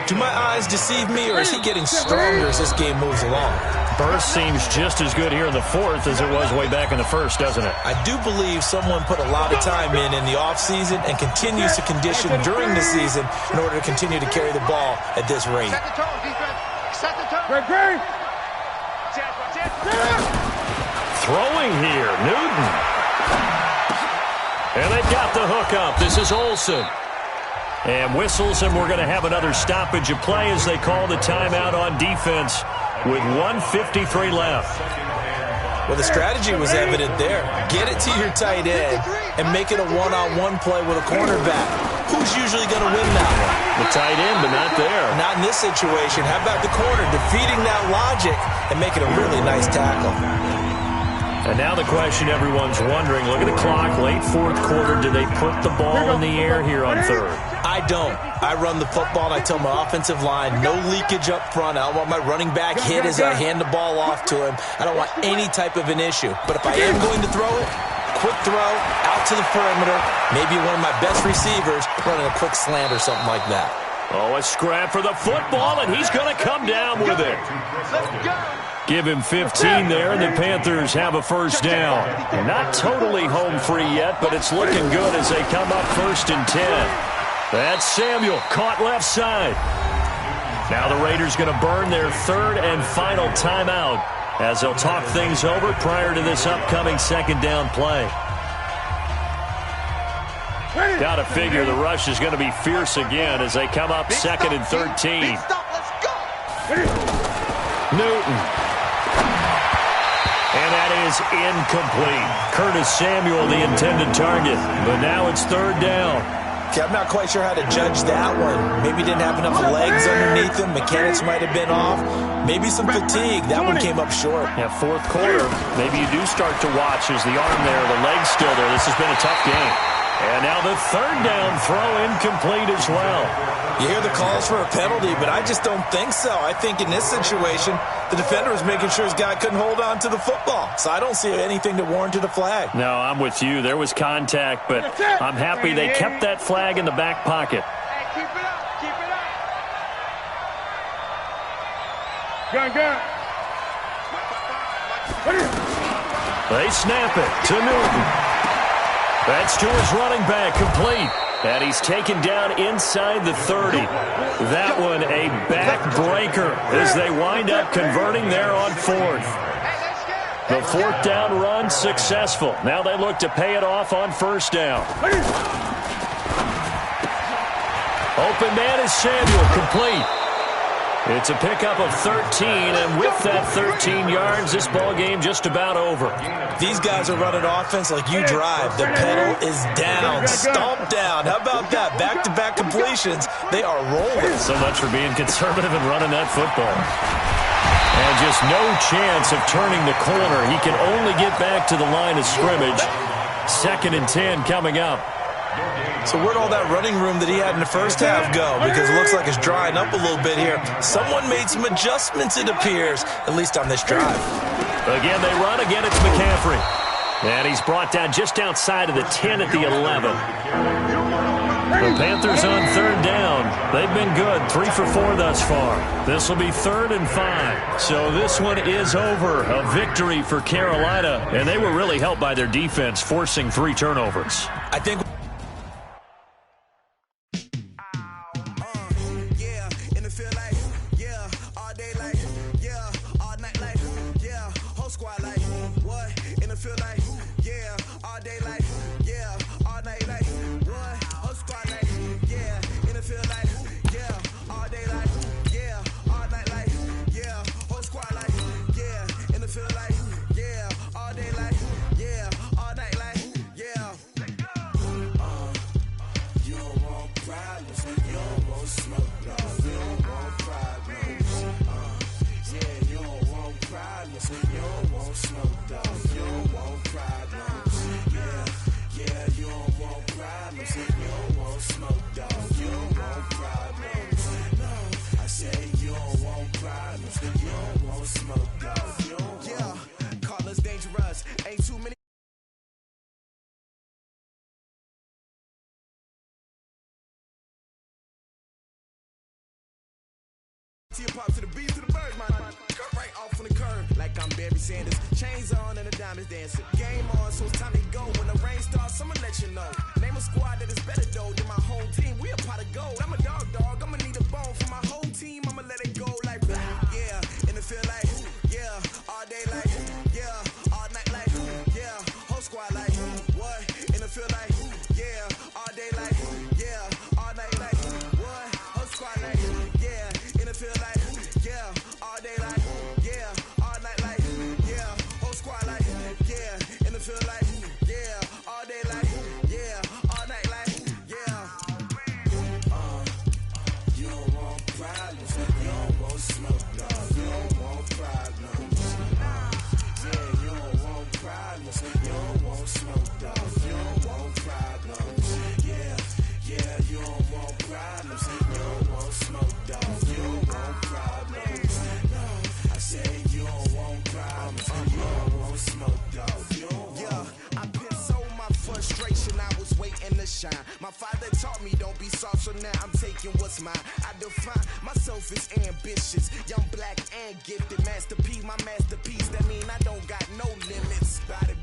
Do my eyes deceive me, or is he getting stronger as this game moves along? Burst seems just as good here in the fourth as it was way back in the first, doesn't it? I do believe someone put a lot of time in the offseason and continues to condition during the season in order to continue to carry the ball at this rate. Set the tone, defense. Set the tone. Throwing here, Newton. And they've got the hook up. This is Olsen. And whistles, and we're going to have another stoppage of play as they call the timeout on defense with 1:53 left. Well, the strategy was evident there. Get it to your tight end and make it a one-on-one play with a cornerback. Who's usually going to win that one? The tight end, but not there. Not in this situation. How about the corner defeating that logic and making a really nice tackle? And now the question everyone's wondering, look at the clock, late fourth quarter, do they put the ball in the air here on third? I don't. I run the football, and I tell my offensive line, no leakage up front. I don't want my running back hit as I hand the ball off to him. I don't want any type of an issue. But if I am going to throw it, quick throw, out to the perimeter, maybe one of my best receivers running a quick slant or something like that. Oh, a scrap for the football, and he's going to come down with it. Give him 15 there, and the Panthers have a first down. Not totally home free yet, but it's looking good as they come up first and 10. That's Samuel, caught left side. Now the Raiders going to burn their third and final timeout as they'll talk things over prior to this upcoming second down play. Got to figure the rush is going to be fierce again as they come up second and 13. Newton. And that is incomplete. Curtis Samuel, the intended target. But now it's third down. Okay, I'm not quite sure how to judge that one. Maybe didn't have enough legs underneath him. Mechanics might have been off. Maybe some fatigue. That one came up short. Yeah, fourth quarter. Maybe you do start to watch as the arm there, the leg's still there. This has been a tough game. And now the third down throw incomplete as well. You hear the calls for a penalty, but I just don't think so. I think in this situation, the defender was making sure his guy couldn't hold on to the football. So I don't see anything that warranted a flag. No, I'm with you. There was contact, but I'm happy they kept that flag in the back pocket. Hey, keep it up. Keep it up. Gun. They snap it to Newton. That's to his running back, complete. And he's taken down inside the 30. That one a backbreaker as they wind up converting there on fourth. The fourth down run successful. Now they look to pay it off on first down. Open man is Samuel, complete. It's a pickup of 13, and with that 13 yards, this ball game just about over. These guys are running offense like you drive. The pedal is down, stomp down. How about that? Back-to-back completions. They are rolling. So much for being conservative and running that football. And just no chance of turning the corner. He can only get back to the line of scrimmage. 2nd and 10 coming up. So where'd all that running room that he had in the first half go? Because it looks like it's drying up a little bit here. Someone made some adjustments, it appears, at least on this drive. Again, they run. Again, it's McCaffrey. And he's brought down just outside of the 10 at the 11. The Panthers on third down. They've been good, 3 for 4 thus far. This will be 3rd and 5. So this one is over. A victory for Carolina. And they were really helped by their defense, forcing 3 turnovers. I think... Pop to the beat, to the birds, man. Cut right off on the curb, like I'm Barry Sanders. Chains on and the diamonds dancing. Game on, so it's time to go. When the rain starts, I'ma let you know. Name a squad that is better though than my whole team. We a pot of gold. I'm a dog. I'ma need a bone for my whole team. I'ma let it go like yeah. And it feel like yeah. All day like yeah. All night like yeah. Whole squad like what? And it feel like yeah. All day like yeah. All night like what? Whole squad like yeah. And it feel like yeah. All day like yeah. All night like yeah. Whole squad like yeah. And it feel like yeah. All day like yeah. All night like yeah. You don't want problems. You don't want smoke, dog. You don't want problems. Yeah, you don't want problems. You don't want smoke, dog. You don't want problems. Yeah, you don't want problems. You don't want smoke, dog. You don't want problems. No, I say you don't want problems. You don't want smoke, dog. You don't want. Yeah, I pissed so my frustration. I was waiting to shine. My father taught me don't be soft, so now I'm taking what's mine. I define myself as ambitious, young, black, and gifted. Masterpiece, my masterpiece. That mean I don't got no limits. Bout it,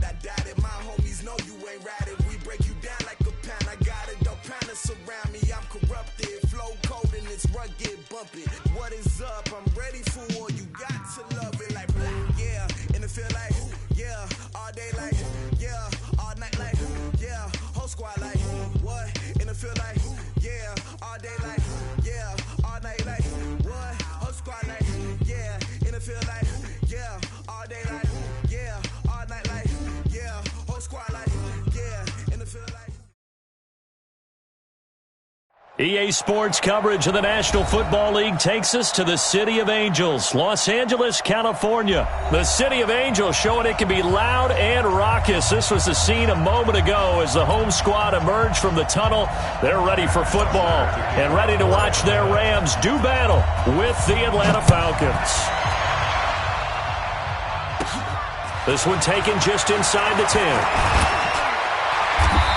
I doubt it. My homies know you ain't right it. We break you down like a pound. I got it, don't pound to surround me. I'm corrupted, flow cold and it's rugged, bumpy. What is up? I'm ready for war. You got to love it like yeah. And it feel like yeah. All day like yeah. All night like yeah. Whole squad like what? And it feel like yeah. All day like yeah. All night like what? Whole squad like yeah. And it feel like yeah. All day like yeah. All night like yeah. Whole squad like yeah. And it feel like. EA Sports coverage of the National Football League takes us to the City of Angels, Los Angeles, California. The City of Angels showing it can be loud and raucous. This was the scene a moment ago as the home squad emerged from the tunnel. They're ready for football and ready to watch their Rams do battle with the Atlanta Falcons. This one taken just inside the 10.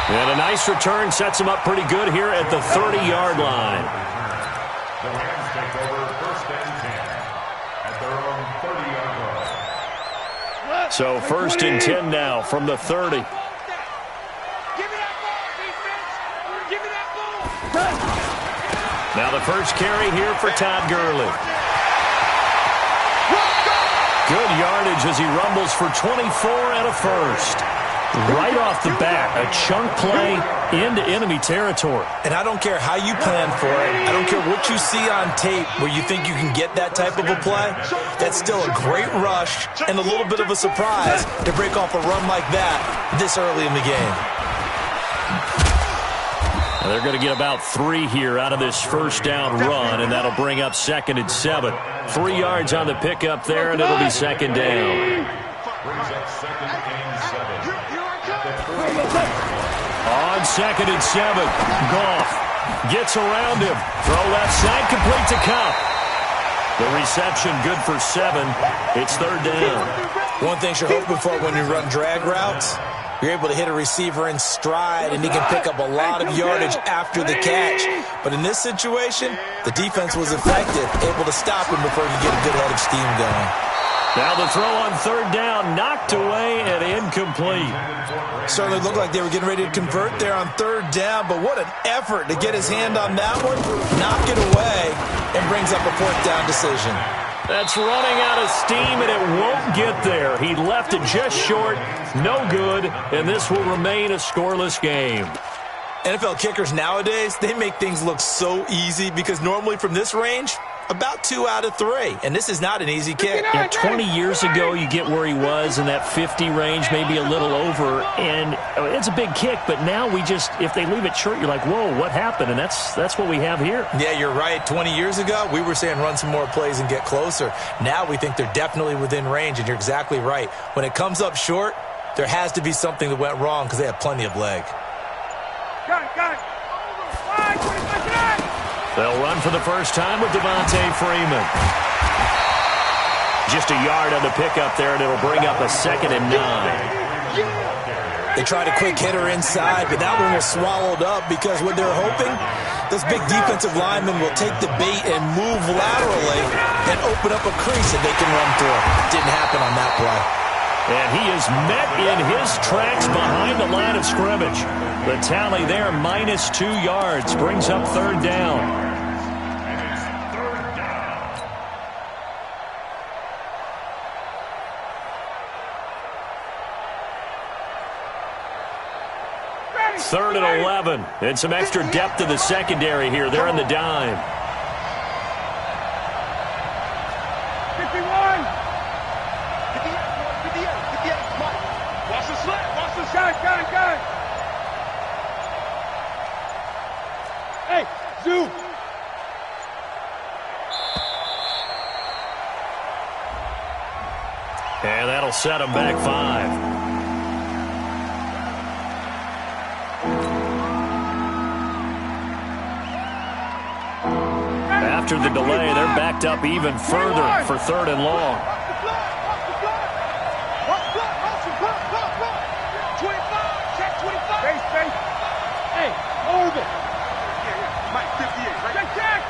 And a nice return sets him up pretty good here at the 30-yard line. The Rams take over 1st and 10 at their own 30-yard line. So 1st and 10 now from the 30. Give me that ball, defense. Give me that ball. Now the first carry here for Todd Gurley. Good yardage as he rumbles for 24 and a first. Right off the bat, a chunk play into enemy territory. And I don't care how you plan for it. I don't care what you see on tape where you think you can get that type of a play. That's still a great rush and a little bit of a surprise to break off a run like that this early in the game. They're going to get about 3 here out of this first down run, and that'll bring up 2nd and 7. 3 yards on the pickup there, and it'll be 2nd down. Brings up 2nd and 7. On 2nd and 7, Goff gets around him. Throw left side, complete to Cup. The reception good for 7. It's 3rd down. One thing you're hoping for when you run drag routes, you're able to hit a receiver in stride, and he can pick up a lot of yardage after the catch. But in this situation, the defense was effective, able to stop him before he could get a good head of steam going. Now the throw on 3rd down, knocked away and incomplete. Certainly looked like they were getting ready to convert there on 3rd down, but what an effort to get his hand on that one, knock it away, and brings up a 4th down decision. That's running out of steam, and it won't get there. He left it just short, no good, and this will remain a scoreless game. NFL kickers nowadays, they make things look so easy because normally from this range, about 2 out of 3, and this is not an easy kick. Yeah, 20 years ago, you get where he was in that 50 range, maybe a little over, and it's a big kick, but now we just, if they leave it short, you're like, whoa, what happened? And that's what we have here. Yeah, you're right. 20 years ago, we were saying run some more plays and get closer. Now we think they're definitely within range, and you're exactly right. When it comes up short, there has to be something that went wrong because they have plenty of leg. Got it. They'll run for the first time with Devontae Freeman. Just a yard on the pickup there, and it'll bring up a 2nd and 9. They tried a quick hitter inside, but that one was swallowed up because what they're hoping, those big defensive linemen will take the bait and move laterally and open up a crease that they can run through. Didn't happen on that play. And he is met in his tracks behind the line of scrimmage. The tally there, minus 2 yards, brings up 3rd down. And it's 3rd down. 3rd and 11. And some extra depth to the secondary here. They're in the dime. 51. Watch the slip. Got it. Hey, Zoo. And that'll set him back 5. After the delay, they're backed up even further for 3rd and long. 25. Check 25. Base. Hey, hold it. Mike, 58, right? Check.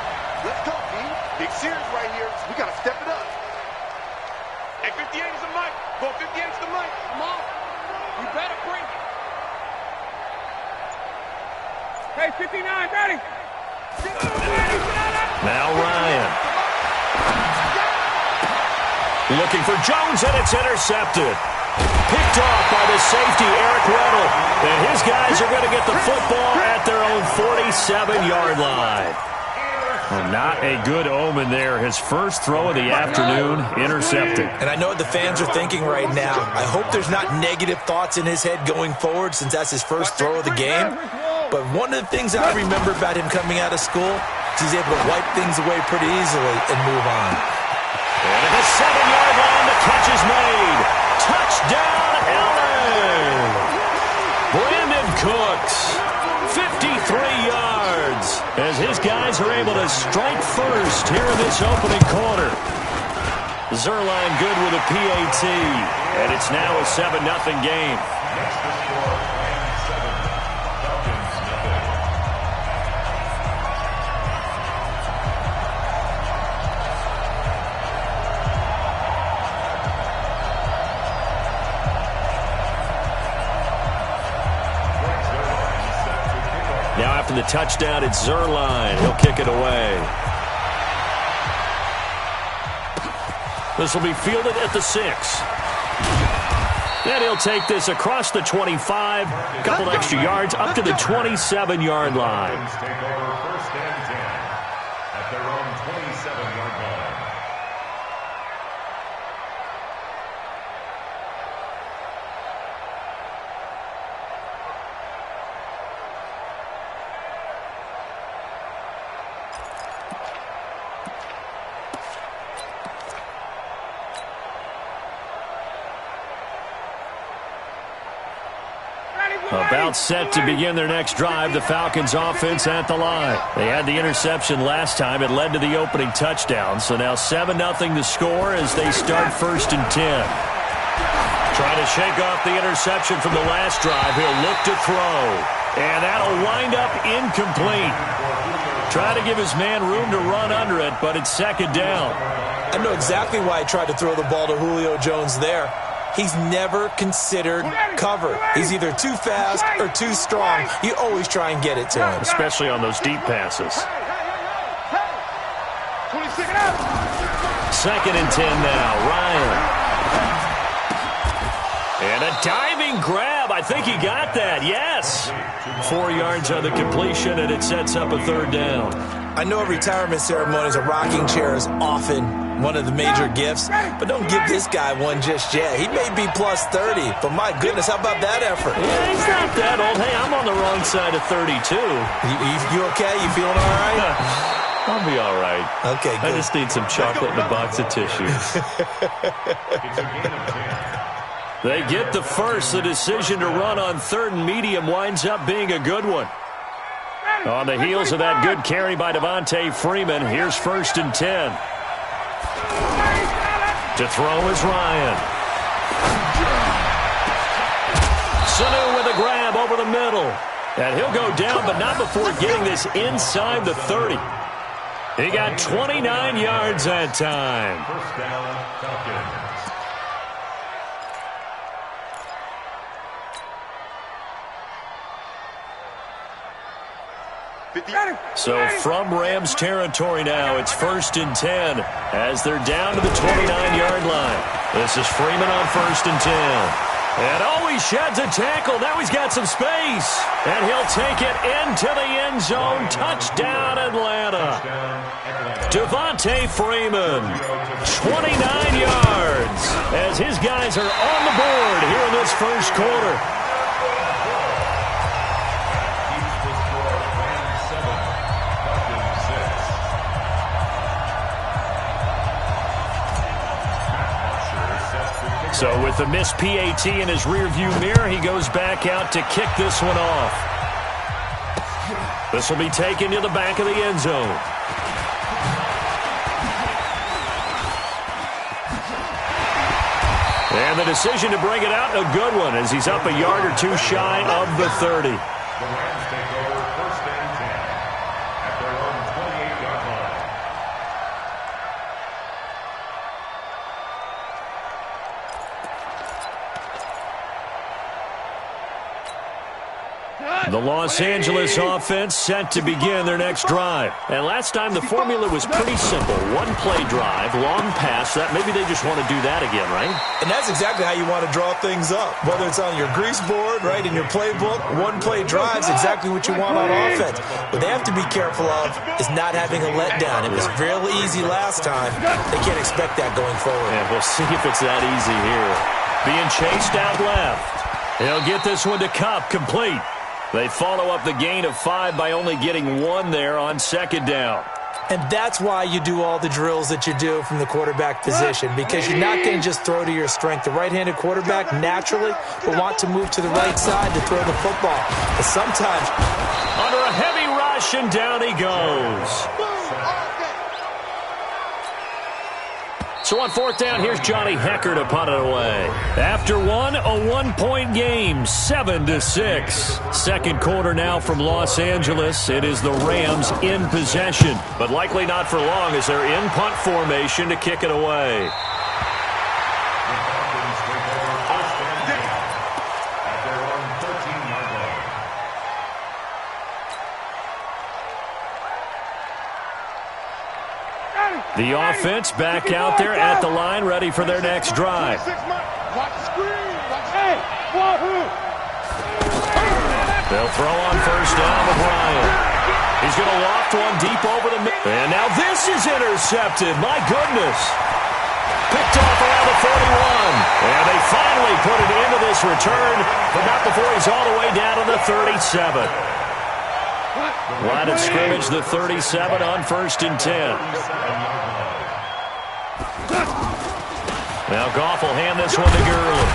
Let's go, D. Big series right here. We got to step it up. Hey, 58 is the mic. Go 58 is the mic. Come on. You better bring it. Hey, 59, ready. Now Ryan. Looking for Jones, and it's intercepted. Picked off by the safety, Eric Weddle. And his guys are going to get the football at their own 47-yard line. Well, not a good omen there. His first throw of the afternoon, intercepted. And I know what the fans are thinking right now. I hope there's not negative thoughts in his head going forward since that's his first throw of the game. But one of the things I remember about him coming out of school is he's able to wipe things away pretty easily and move on. And at the 7-yard line, the catch is made. Touchdown, LA! Brandon Cooks, 53 yards, as his guys are able to strike first here in this opening quarter. Zuerlein good with a PAT, and it's now a 7-0 game. Next to score, Rams 7, Falcons nothing. Now after the touchdown, it's Zuerlein. He'll kick it away. This will be fielded at the 6. And he'll take this across the 25, a couple extra yards up to the 27-yard line. Falcons take over 1st and 10 at their own 27-yard line. About set to begin their next drive, the Falcons offense at the line. They had the interception last time. It led to the opening touchdown. So now 7-0 to score as they start 1st and 10. Trying to shake off the interception from the last drive. He'll look to throw. And that'll wind up incomplete. Try to give his man room to run under it, but it's 2nd down. I know exactly why he tried to throw the ball to Julio Jones there. He's never considered cover. He's either too fast or too strong. You always try and get it to him. Especially on those deep passes. 2nd and 10 now. Ryan. And a diving grab. I think he got that. Yes. 4 yards on the completion, and it sets up a 3rd down. I know at retirement ceremonies, a rocking chair is often one of the major gifts, but don't give this guy one just yet. He may be plus 30, but my goodness, how about that effort? Yeah, he's not that old. Hey, I'm on the wrong side of 32. You okay? You feeling all right? I'll be all right. Okay, good. I just need some chocolate and a box of tissues. It's a gain of 10. They get the first. The decision to run on 3rd and medium winds up being a good one. On the heels of that good carry by Devontae Freeman, here's 1st and 10. To throw is Ryan. Sanu with a grab over the middle. And he'll go down, but not before getting this inside the 30. He got 29 yards that time. 1st down, Falcons. So from Rams territory now, it's 1st and 10 as they're down to the 29-yard line. This is Freeman on 1st and 10. And he sheds a tackle. Now he's got some space. And he'll take it into the end zone. Touchdown, Atlanta. Devontae Freeman, 29 yards as his guys are on the board here in this 1st quarter. So with the missed PAT in his rearview mirror, he goes back out to kick this one off. This will be taken to the back of the end zone. And the decision to bring it out, a good one, as he's up a yard or two shy of the 30. The Rams take over 1st and 10 at their own 28-yard line. The Los Angeles offense set to begin their next drive. And last time the formula was pretty simple. One-play drive, long pass. That maybe they just want to do that again, right? And that's exactly how you want to draw things up. Whether it's on your grease board, right, in your playbook, one-play drive's exactly what you want on offense. What they have to be careful of is not having a letdown. It was real easy last time. They can't expect that going forward. And we'll see if it's that easy here. Being chased out left. He'll get this one to Kupp, complete. They follow up the gain of 5 by only getting 1 there on second down. And that's why you do all the drills that you do from the quarterback position, because you're not going to just throw to your strength. The right-handed quarterback naturally will want to move to the right side to throw the football. But sometimes, under a heavy rush, and down he goes. So on fourth down, here's Johnny Hecker to punt it away. After one, a 1-point game, 7-6. Second quarter now from Los Angeles. It is the Rams in possession, but likely not for long as they're in punt formation to kick it away. The offense back out there at the line, ready for their next drive. They'll throw on first down with Ryan. He's going to loft one deep over the middle. And now this is intercepted. My goodness. Picked off around the 41. And they finally put it into this return, but not before he's all the way down to the 37. Line of scrimmage, the 37 on 1st and 10. Now Goff will hand this one to Gurley.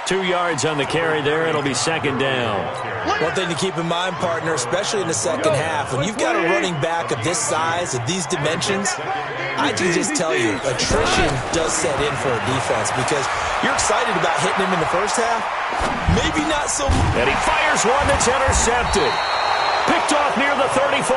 2 yards on the carry there. It'll be second down. One thing to keep in mind, partner, especially in the second half, when you've got a running back of this size, of these dimensions, I can just tell you, attrition does set in for a defense because you're excited about hitting him in the first half. Maybe not so much. And he fires one that's intercepted. Picked off near the 34.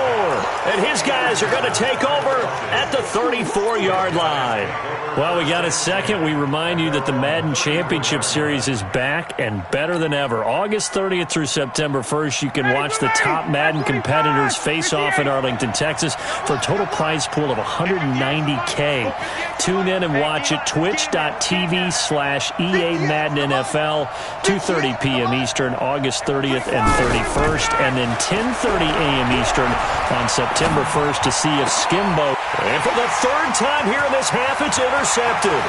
And his guys are going to take over at the 34-yard line. Well, we got a second. We remind you that the Madden Championship Series is back and better than ever. August 30th through September 1st, you can watch the top Madden competitors face off in Arlington, Texas for a total prize pool of $190K. Tune in and watch it. Twitch.tv/EA Madden NFL, 2:30 p.m. Eastern, August 30th and 31st, and then 10:30 a.m. Eastern on September 1st to see if Skimbo. And for the third time here in this half, it's intercepted.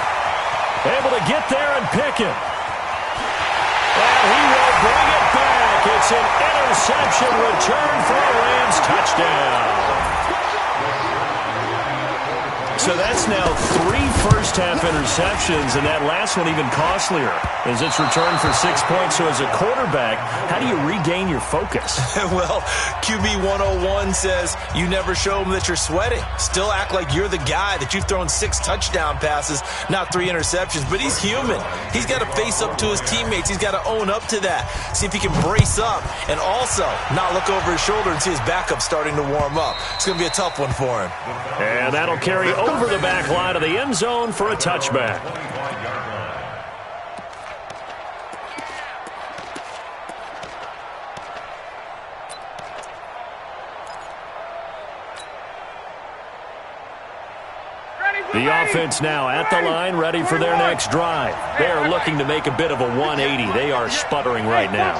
Able to get there and pick it. And he will bring it back. It's an interception return for a Rams touchdown. So that's now 3 first-half interceptions, and that last one even costlier as it's returned for 6 points. So as a quarterback, how do you regain your focus? Well, QB 101 says you never show them that you're sweating. Still act like you're the guy, that you've thrown 6 touchdown passes, not 3 interceptions. But he's human. He's got to face up to his teammates. He's got to own up to that. See if he can brace up and also not look over his shoulder and see his backup starting to warm up. It's going to be a tough one for him. And that'll carry over the back line of the end zone for a touchback. The offense now at the line, ready for their next drive. They're looking to make a bit of a 180. They are sputtering right now.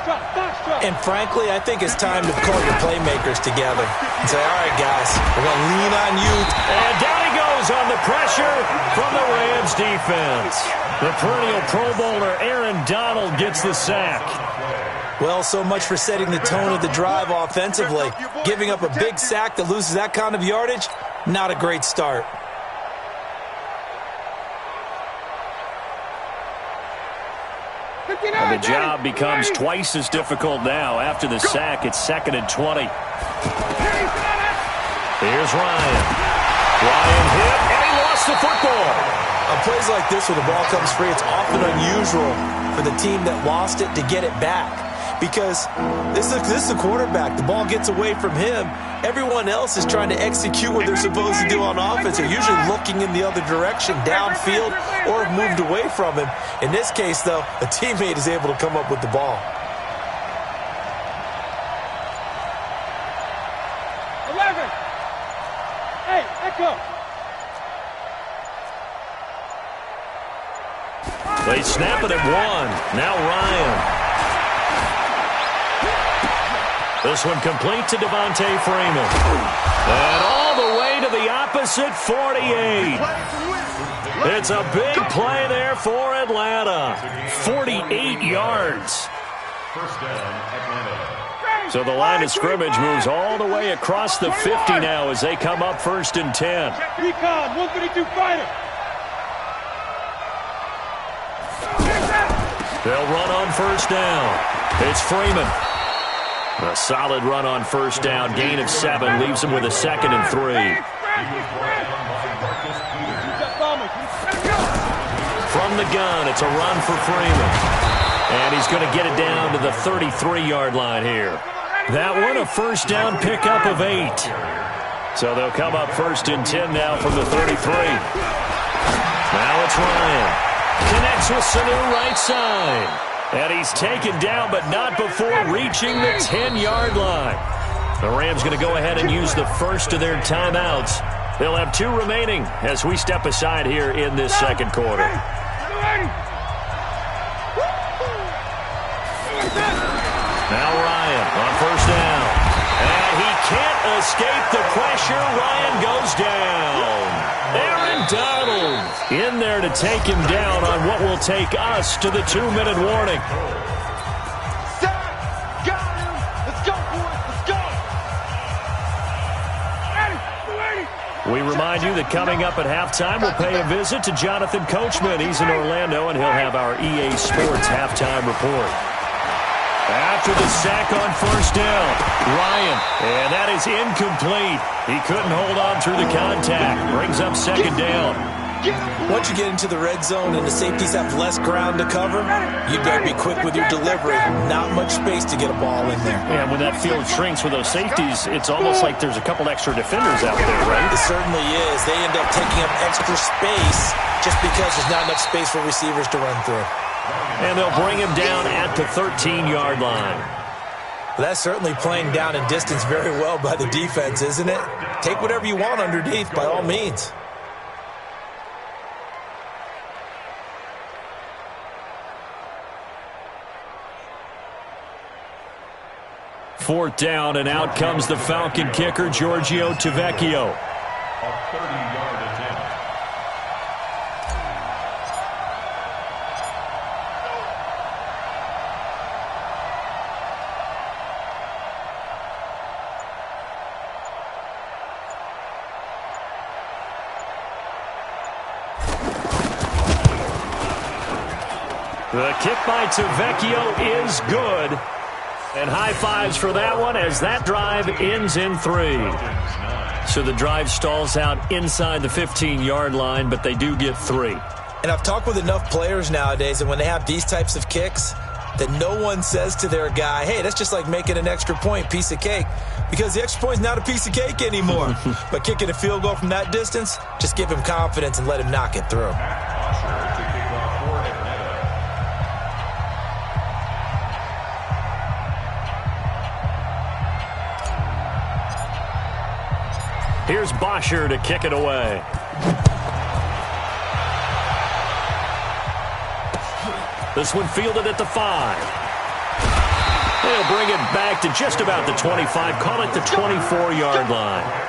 And frankly, I think it's time to call your playmakers together and say, all right, guys, we're going to lean on you. And down he goes on the pressure from the Rams defense. The perennial Pro Bowler Aaron Donald gets the sack. Well, so much for setting the tone of the drive offensively. Giving up a big sack that loses that kind of yardage, not a great start. And the job becomes twice as difficult now. After the sack, it's 2nd and 20. Here's Ryan. Ryan hit, and he lost the football. On plays like this where the ball comes free, it's often unusual for the team that lost it to get it back. Because this is a quarterback. The ball gets away from him. Everyone else is trying to execute what they're supposed to do on offense. They're usually looking in the other direction, downfield, or have moved away from him. In this case, though, a teammate is able to come up with the ball. 11. Hey, echo. They snap it at 1. Now Ryan. This one complete to Devontae Freeman. And all the way to the opposite 48. It's a big play there for Atlanta. 48 yards. First down, Atlanta. So the line of scrimmage moves all the way across the 50 now as they come up 1st and 10. Recon, 132 fighter. They'll run on 1st down. It's Freeman. A solid run on 1st down. Gain of 7 leaves him with a 2nd and 3. From the gun, it's a run for Freeman. And he's going to get it down to the 33-yard line here. That one, a 1st down pickup of 8. So they'll come up 1st and 10 now from the 33. Now it's Ryan. Connects with Sanu right side. And he's taken down, but not before reaching the 10-yard line. The Rams going to go ahead and use the first of their timeouts. They'll have 2 remaining as we step aside here in this second quarter. Now Ryan on 1st down. And he can't escape the pressure. Ryan goes down. Aaron Donald in there to take him down on what will take us to the 2-minute warning. Sack! Got him! Let's go, boys! Let's go! We remind you that coming up at halftime, we'll pay a visit to Jonathan Coachman. He's in Orlando, and he'll have our EA Sports halftime report. After the sack on 1st down, Ryan, and that is incomplete. He couldn't hold on through the contact. Brings up 2nd down. Once you get into the red zone and the safeties have less ground to cover, you better be quick with your delivery. Not much space to get a ball in there. Yeah, when that field shrinks with those safeties, it's almost like there's a couple extra defenders out there, right? It certainly is. They end up taking up extra space just because there's not enough space for receivers to run through. And they'll bring him down at the 13-yard line. Well, that's certainly playing down in distance very well by the defense, isn't it? Take whatever you want underneath, by all means. Fourth down, and out comes the Falcon kicker, Giorgio Tavecchio. A 30-yard attempt. The kick by Tavecchio is good. And high fives for that one as that drive ends in 3. So the drive stalls out inside the 15-yard line, but they do get 3. And I've talked with enough players nowadays that when they have these types of kicks, that no one says to their guy, hey, that's just like making an extra point, piece of cake. Because the extra point is not a piece of cake anymore. But kicking a field goal from that distance, just give him confidence and let him knock it through. Here's Bosher to kick it away. This one fielded at the 5. They'll bring it back to just about the 25. Call it the 24-yard line.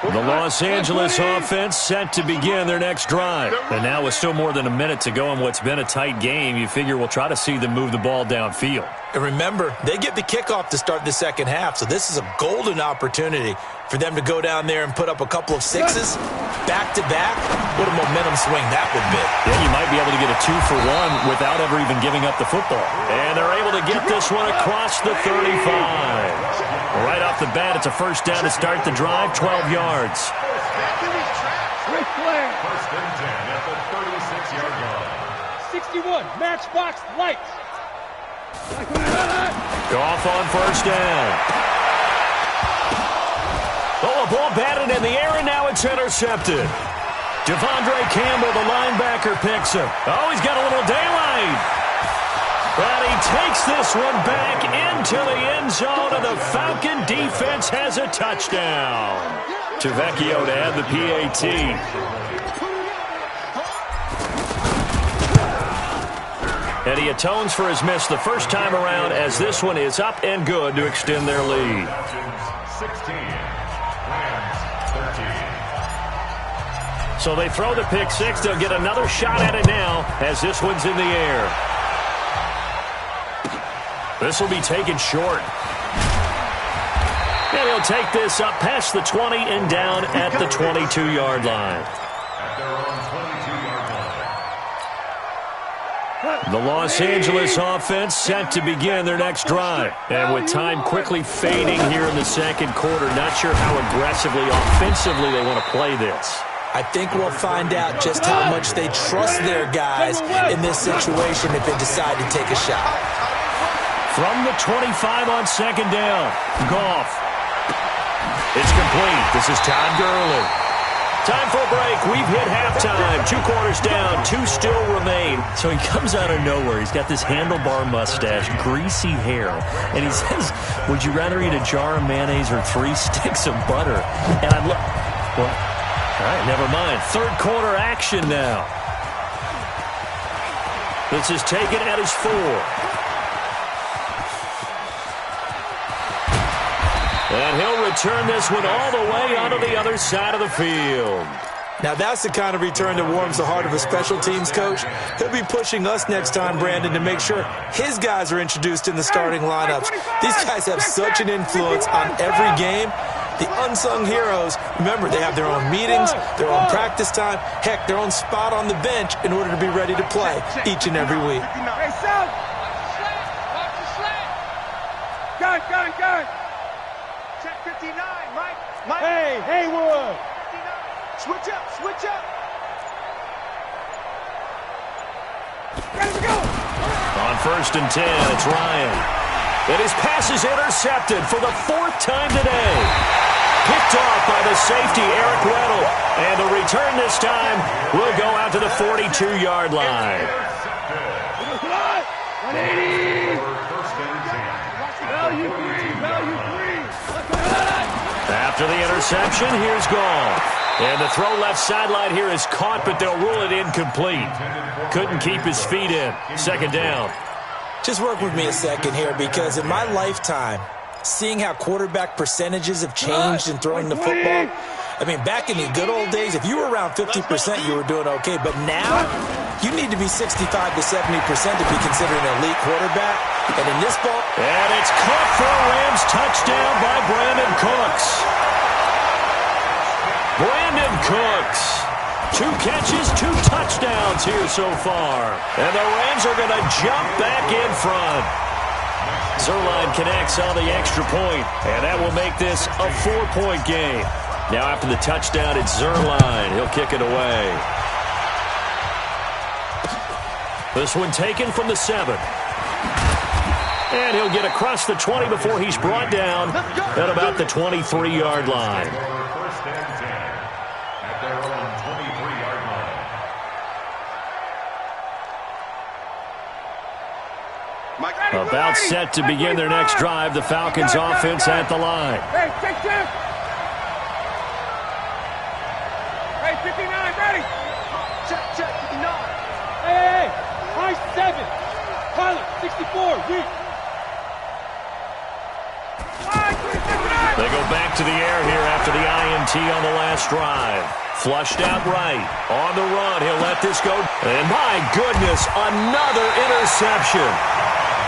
The Los Angeles offense set to begin their next drive. And now with still more than a minute to go in what's been a tight game, you figure we'll try to see them move the ball downfield. And remember, they get the kickoff to start the second half, so this is a golden opportunity for them to go down there and put up a couple of 6s back-to-back. What a momentum swing that would be. Yeah, you might be able to get a 2-for-1 without ever even giving up the football. And they're able to get this one across the 35. Right off the bat, it's a first down to start the drive, 12 yards. Great play. First and 10 at the 36-yard line. 61, matchbox lights. Goff on first down. Oh, a ball batted in the air, and now it's intercepted. Devondre Campbell, the linebacker, picks him. Oh, he's got a little daylight. But he takes this one back into the end zone, and the Falcon defense has a touchdown. Tavecchio to add the PAT. And he atones for his miss the first time around as this one is up and good to extend their lead. 16, Rams 13. So they throw the pick six. They'll get another shot at it now as this one's in the air. This will be taken short. And he'll take this up past the 20 and down at the 22-yard line. At their own 22-yard line. The Los Angeles offense set to begin their next drive. And with time quickly fading here in the second quarter, not sure how aggressively, offensively they want to play this. I think we'll find out just how much they trust their guys in this situation if they decide to take a shot. From the 25 on second down, Goff. It's complete. This is Todd Gurley. Time for a break. We've hit halftime. 2 quarters down. 2 still remain. So he comes out of nowhere. He's got this handlebar mustache, greasy hair. And he says, would you rather eat a jar of mayonnaise or 3 sticks of butter? And I look, well, all right, never mind. Third quarter action now. This is taken at his 4. And he'll return this one all the way onto the other side of the field. Now that's the kind of return that warms the heart of a special teams coach. He'll be pushing us next time, Brandon, to make sure his guys are introduced in the starting lineups. These guys have such an influence on every game. The unsung heroes, remember, they have their own meetings, their own practice time, heck, their own spot on the bench in order to be ready to play each and every week. Hey, Sal! Gun! Check 59, Mike. Hey, Haywood! Switch up! Ready to go! On first and 10, it's Ryan. And his pass is intercepted for the 4th time today. Picked off by the safety, Eric Weddle. And the return this time will go out to the 42-yard line. 180! Value three! After the interception, here's Goff. And the throw left sideline here is caught, but they'll rule it incomplete. Couldn't keep his feet in. Second down. Just work with me a second here, because in my lifetime, seeing how quarterback percentages have changed in throwing the football, I mean, back in the good old days, if you were around 50%, you were doing okay. But now, you need to be 65 to 70% to be considered an elite quarterback. And in this ball... And it's caught for a Rams touchdown by Brandon Cooks. Brandon Cooks. 2 catches, 2 touchdowns here so far. And the Rams are going to jump back in front. Zerline connects on the extra point, and that will make this a 4-point game. Now after the touchdown, it's Zerline. He'll kick it away. This one taken from the 7. And he'll get across the 20 before he's brought down at about the 23-yard line. First and 10 at their own 23-yard line. About set to begin their next drive. The Falcons offense at the line. Hey, check. Hey, 59, ready. Check, 59. Hey, high 7. Pilot, 64, weak. They go back to the air here after the INT on the last drive. Flushed out right. On the run, he'll let this go. And my goodness, another interception.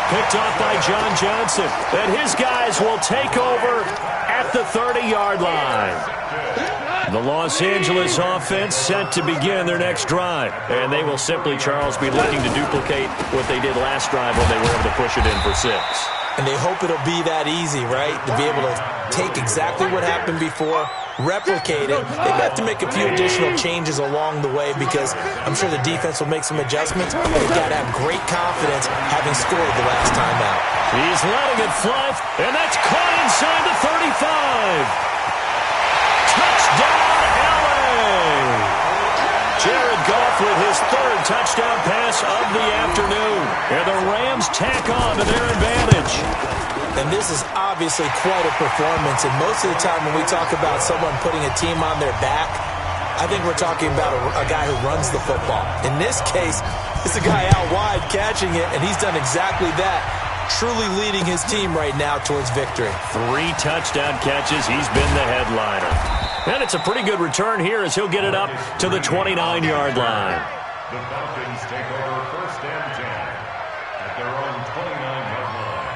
Picked off by John Johnson. And his guys will take over at the 30-yard line. The Los Angeles offense set to begin their next drive. And they will simply, Charles, be looking to duplicate what they did last drive when they were able to push it in for 6. And they hope it'll be that easy, right? To be able to take exactly what happened before, replicate it. They have to make a few additional changes along the way because I'm sure the defense will make some adjustments. But they've got to have great confidence having scored the last time out. He's letting it fly, and that's caught inside the 35. Touchdown, LA! Jared Goff with his 3rd touchdown pass of the afternoon. And the Rams tack on to their advantage. And this is obviously quite a performance. And most of the time when we talk about someone putting a team on their back, I think we're talking about a guy who runs the football. In this case, it's a guy out wide catching it, and he's done exactly that. Truly leading his team right now towards victory. 3 touchdown catches. He's been the headliner. And it's a pretty good return here as he'll get it up to the 29-yard line. The Falcons take over 1st and 10 at their own 29-yard line.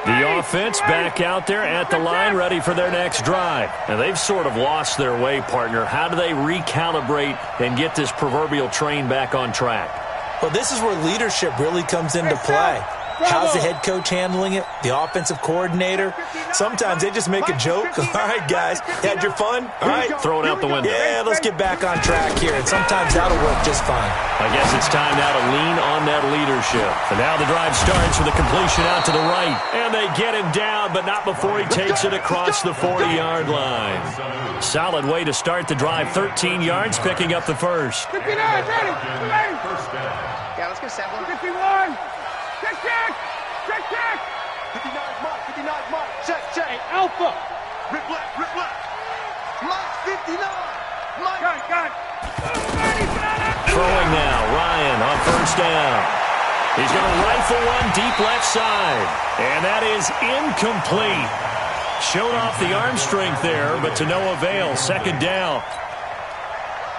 The offense back out there at the line, ready for their next drive. And they've sort of lost their way, partner. How do they recalibrate and get this proverbial train back on track? Well, this is where leadership really comes into play. How's the head coach handling it? The offensive coordinator? Sometimes they just make a joke. All right, guys, had your fun? All right. Throw it out the window. Yeah, let's get back on track here. And sometimes that'll work just fine. I guess it's time now to lean on that leadership. And now the drive starts with a completion out to the right. And they get him down, but not before he takes it across the 40-yard line. Solid way to start the drive. 13 yards, picking up the first. 59, ready. Yeah, let's get Sample. 51. Check. 59's mark, 59's mark. Check. Hey, Alpha. Rip left. Mike 59. Mike. Got it. Throwing now, Ryan on 1st down. He's going to rifle one deep left side. And that is incomplete. Showed off the arm strength there, but to no avail. 2nd down.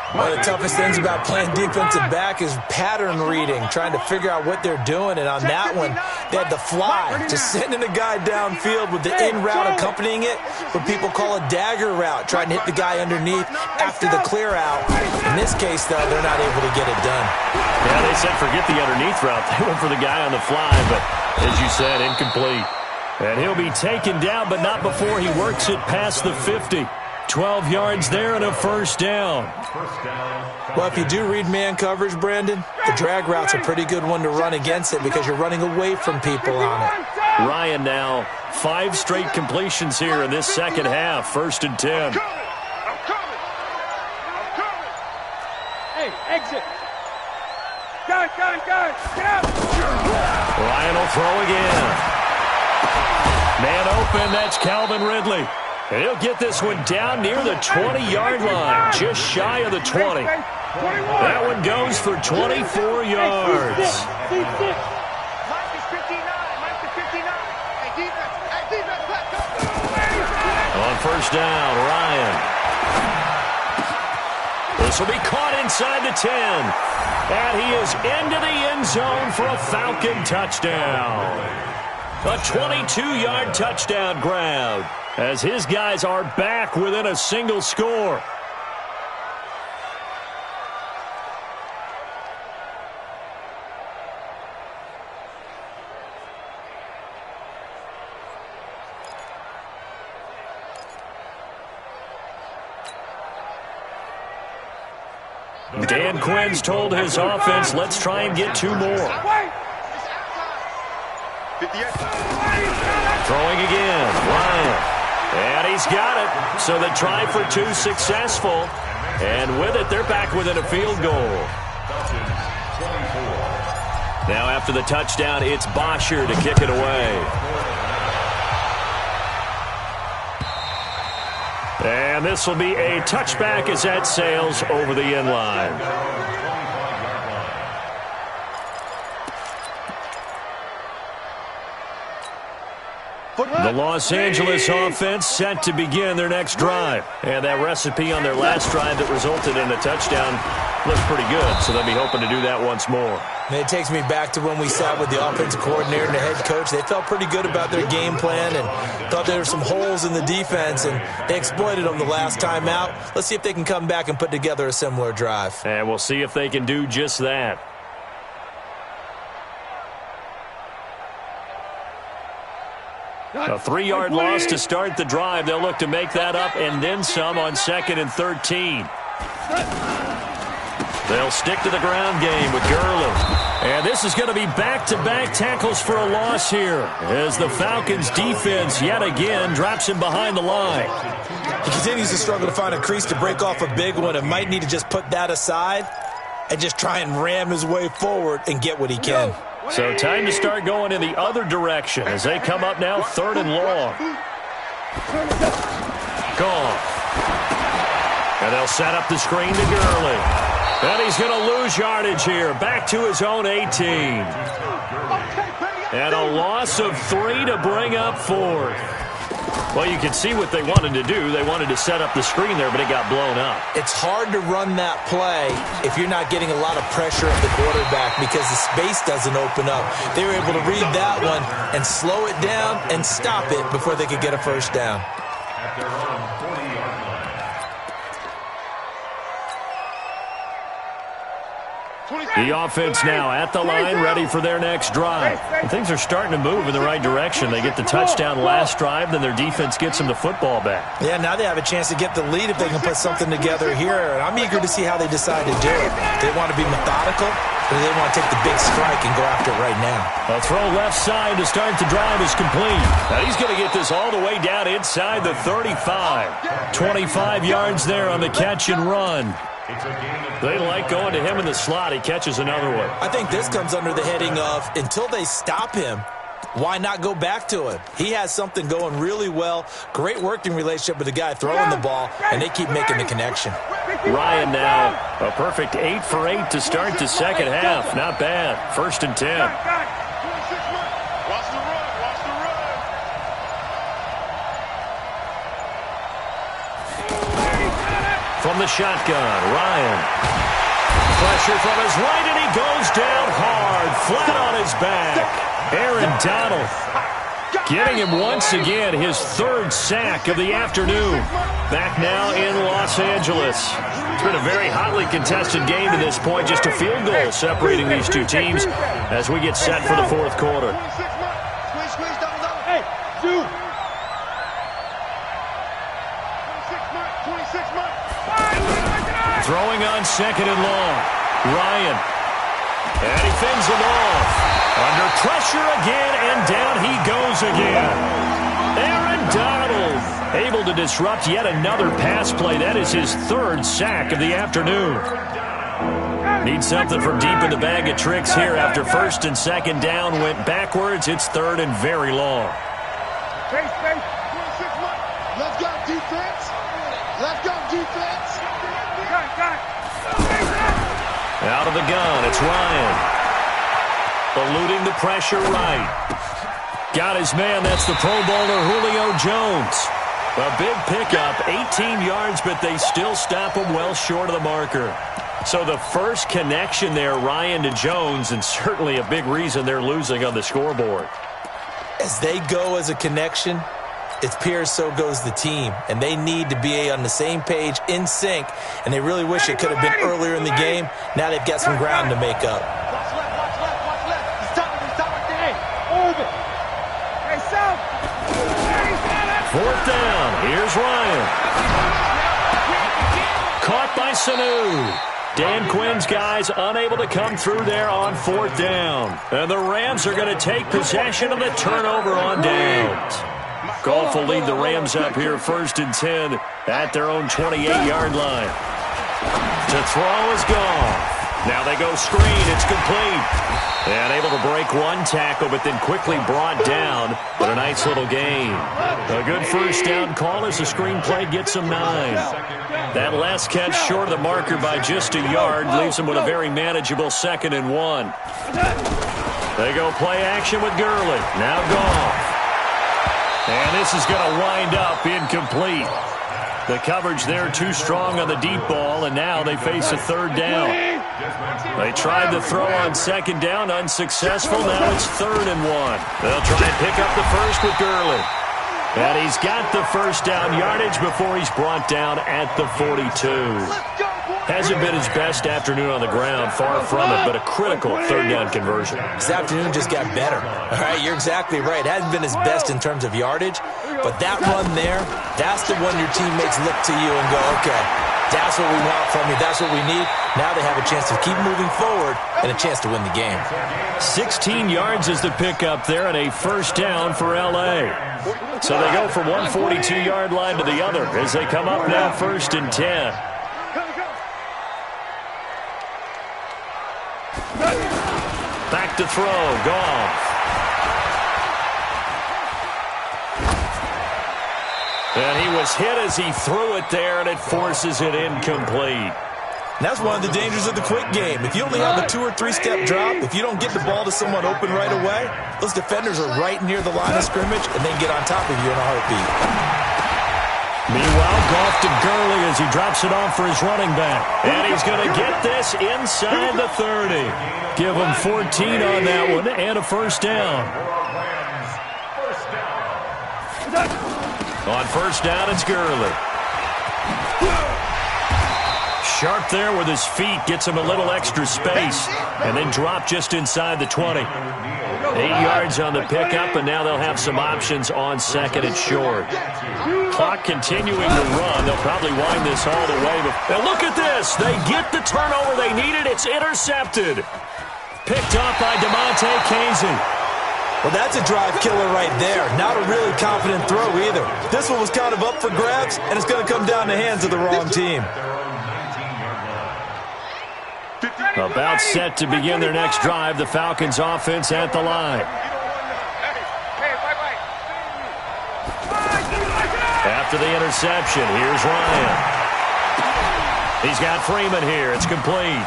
One of the toughest things about playing defensive back is pattern reading, trying to figure out what they're doing. And on that one, they had the fly, just sending the guy downfield with the in route accompanying it, what people call a dagger route, trying to hit the guy underneath after the clear out. In this case, though, they're not able to get it done. Yeah, they said forget the underneath route. They went for the guy on the fly, but as you said, incomplete. And he'll be taken down, but not before he works it past the 50. 12 yards there and a 1st down. Well, if you do read man coverage, Brandon, the drag route's a pretty good one to run against it because you're running away from people on it. Ryan now 5 straight completions here in this second half. 1st and 10. I'm coming. Hey, exit. Got it. Get out. Ryan will throw again. Man open, that's Calvin Ridley. And he'll get this one down near the 20-yard line, just shy of the 20. That one goes for 24 yards. Mike is 59. Hey, defense, let's go. On 1st down, Ryan. This will be caught inside the 10. And he is into the end zone for a Falcon touchdown. A 22-yard touchdown grab as his guys are back within a single score. Dan Quinn's told his offense, let's try and get 2 more. 58. Throwing again, Ryan. And he's got it. So the try for 2 successful. And with it, they're back within a field goal. Now after the touchdown, it's Bosher to kick it away. And this will be a touchback as that sails over the end line. The Los Angeles offense set to begin their next drive. And that recipe on their last drive that resulted in a touchdown looks pretty good, so they'll be hoping to do that once more. And it takes me back to when we sat with the offensive coordinator and the head coach. They felt pretty good about their game plan and thought there were some holes in the defense, and they exploited them the last time out. Let's see if they can come back and put together a similar drive. And we'll see if they can do just that. A 3-yard loss to start the drive. They'll look to make that up and then some on 2nd and 13. They'll stick to the ground game with Gurley. And this is going to be back-to-back tackles for a loss here as the Falcons' defense yet again drops him behind the line. He continues to struggle to find a crease to break off a big one and might need to just put that aside and just try and ram his way forward and get what he can. So time to start going in the other direction as they come up now 3rd and long. Gone. And they'll set up the screen to Gurley. And he's going to lose yardage here. Back to his own 18. And a loss of 3 to bring up 4th. Well, you can see what they wanted to do. They wanted to set up the screen there, but it got blown up. It's hard to run that play if you're not getting a lot of pressure at the quarterback because the space doesn't open up. They were able to read that one and slow it down and stop it before they could get a first down. At their own 40-yard line. The offense now at the line, ready for their next drive. And things are starting to move in the right direction. They get the touchdown last drive, then their defense gets them the football back. Yeah, now they have a chance to get the lead if they can put something together here. And I'm eager to see how they decide to do it. They want to be methodical, or they want to take the big strike and go after it right now. A throw left side to start the drive is complete. Now he's going to get this all the way down inside the 35. 25 yards there on the catch and run. They like going to him in the slot. He catches another one. I think this comes under the heading of until they stop him, why not go back to him? He has something going really well. Great working relationship with the guy throwing the ball, and they keep making the connection. Ryan now, a perfect 8 for 8 to start the second half. Not bad. 1st and 10. Watch the run. Watch the run. From the shotgun, Ryan. Pressure from his right, and he goes down hard, flat on his back. Aaron Donald getting him once again, his 3rd sack of the afternoon. Back now in Los Angeles. It's been a very hotly contested game to this point. Just a field goal separating these two teams as we get set for the 4th quarter. Hey, dude. 26 months. Throwing on 2nd and long. Ryan. And he fends him off. Under pressure again, and down he goes again. Aaron Donald able to disrupt yet another pass play. That is his 3rd sack of the afternoon. Need something from deep in the bag of tricks here after 1st and 2nd down went backwards. It's 3rd and very long. Face, 26 months. Let's go, defense. Let's go, defense. Out of the gun, it's Ryan. Eluding the pressure right. Got his man, that's the Pro Bowler Julio Jones. A big pickup, 18 yards, but they still stop him well short of the marker. So the first connection there, Ryan to Jones, and certainly a big reason they're losing on the scoreboard. As they go as a connection, it's Pierce, so goes the team. And they need to be on the same page, in sync. And they really wish it could have been earlier in the game. Now they've got some ground to make up. Watch left. He's stopping there. Move it. Hey, South. 4th down. Here's Ryan. Caught by Sanu. Dan Quinn's guys unable to come through there on 4th down. And the Rams are going to take possession of the turnover on downs. Goff will lead the Rams up here 1st and 10 at their own 28-yard line. To throw is Goff. Now they go screen. It's complete. And able to break one tackle, but then quickly brought down. But a nice little gain. A good 1st down call as the screen play gets them 9. That last catch short of the marker by just a yard leaves them with a very manageable 2nd and 1. They go play action with Gurley. Now Goff. And this is going to wind up incomplete. The coverage there too strong on the deep ball, and now they face a 3rd down. They tried to throw on 2nd down, unsuccessful. Now it's 3rd and 1. They'll try and pick up the first with Gurley. And he's got the 1st down yardage before he's brought down at the 42. Hasn't been his best afternoon on the ground, far from it, but a critical 3rd down conversion. This afternoon just got better. All right, you're exactly right. Hasn't been his best in terms of yardage, but that run there, that's the one your teammates look to you and go, okay, that's what we want from you. That's what we need. Now they have a chance to keep moving forward and a chance to win the game. 16 yards is the pickup there and a 1st down for L.A. So they go from one 42-yard line to the other as they come up now 1st and 10. Back to throw, Goff. And he was hit as he threw it there, and it forces it incomplete. And that's one of the dangers of the quick game. If you only have a 2- or 3-step drop, if you don't get the ball to someone open right away, those defenders are right near the line of scrimmage, and they get on top of you in a heartbeat. Meanwhile, Goff to Gurley as he drops it off for his running back. And he's going to get this inside the 30. Give him 14 on that one and a first down. On first down, it's Gurley. Sharp there with his feet, gets him a little extra space, and then drop just inside the 20. 8 yards on the pickup, and now they'll have some options on second and short. Clock continuing to run. They'll probably wind this all the way. And look at this. They get the turnover they needed. It's intercepted. Picked up by DeMonte Casey. Well, that's a drive killer right there. Not a really confident throw either. This one was kind of up for grabs, and it's going to come down the hands of the wrong team. About set to begin their next drive. The Falcons offense at the line. After the interception, here's Ryan. He's got Freeman here. It's complete.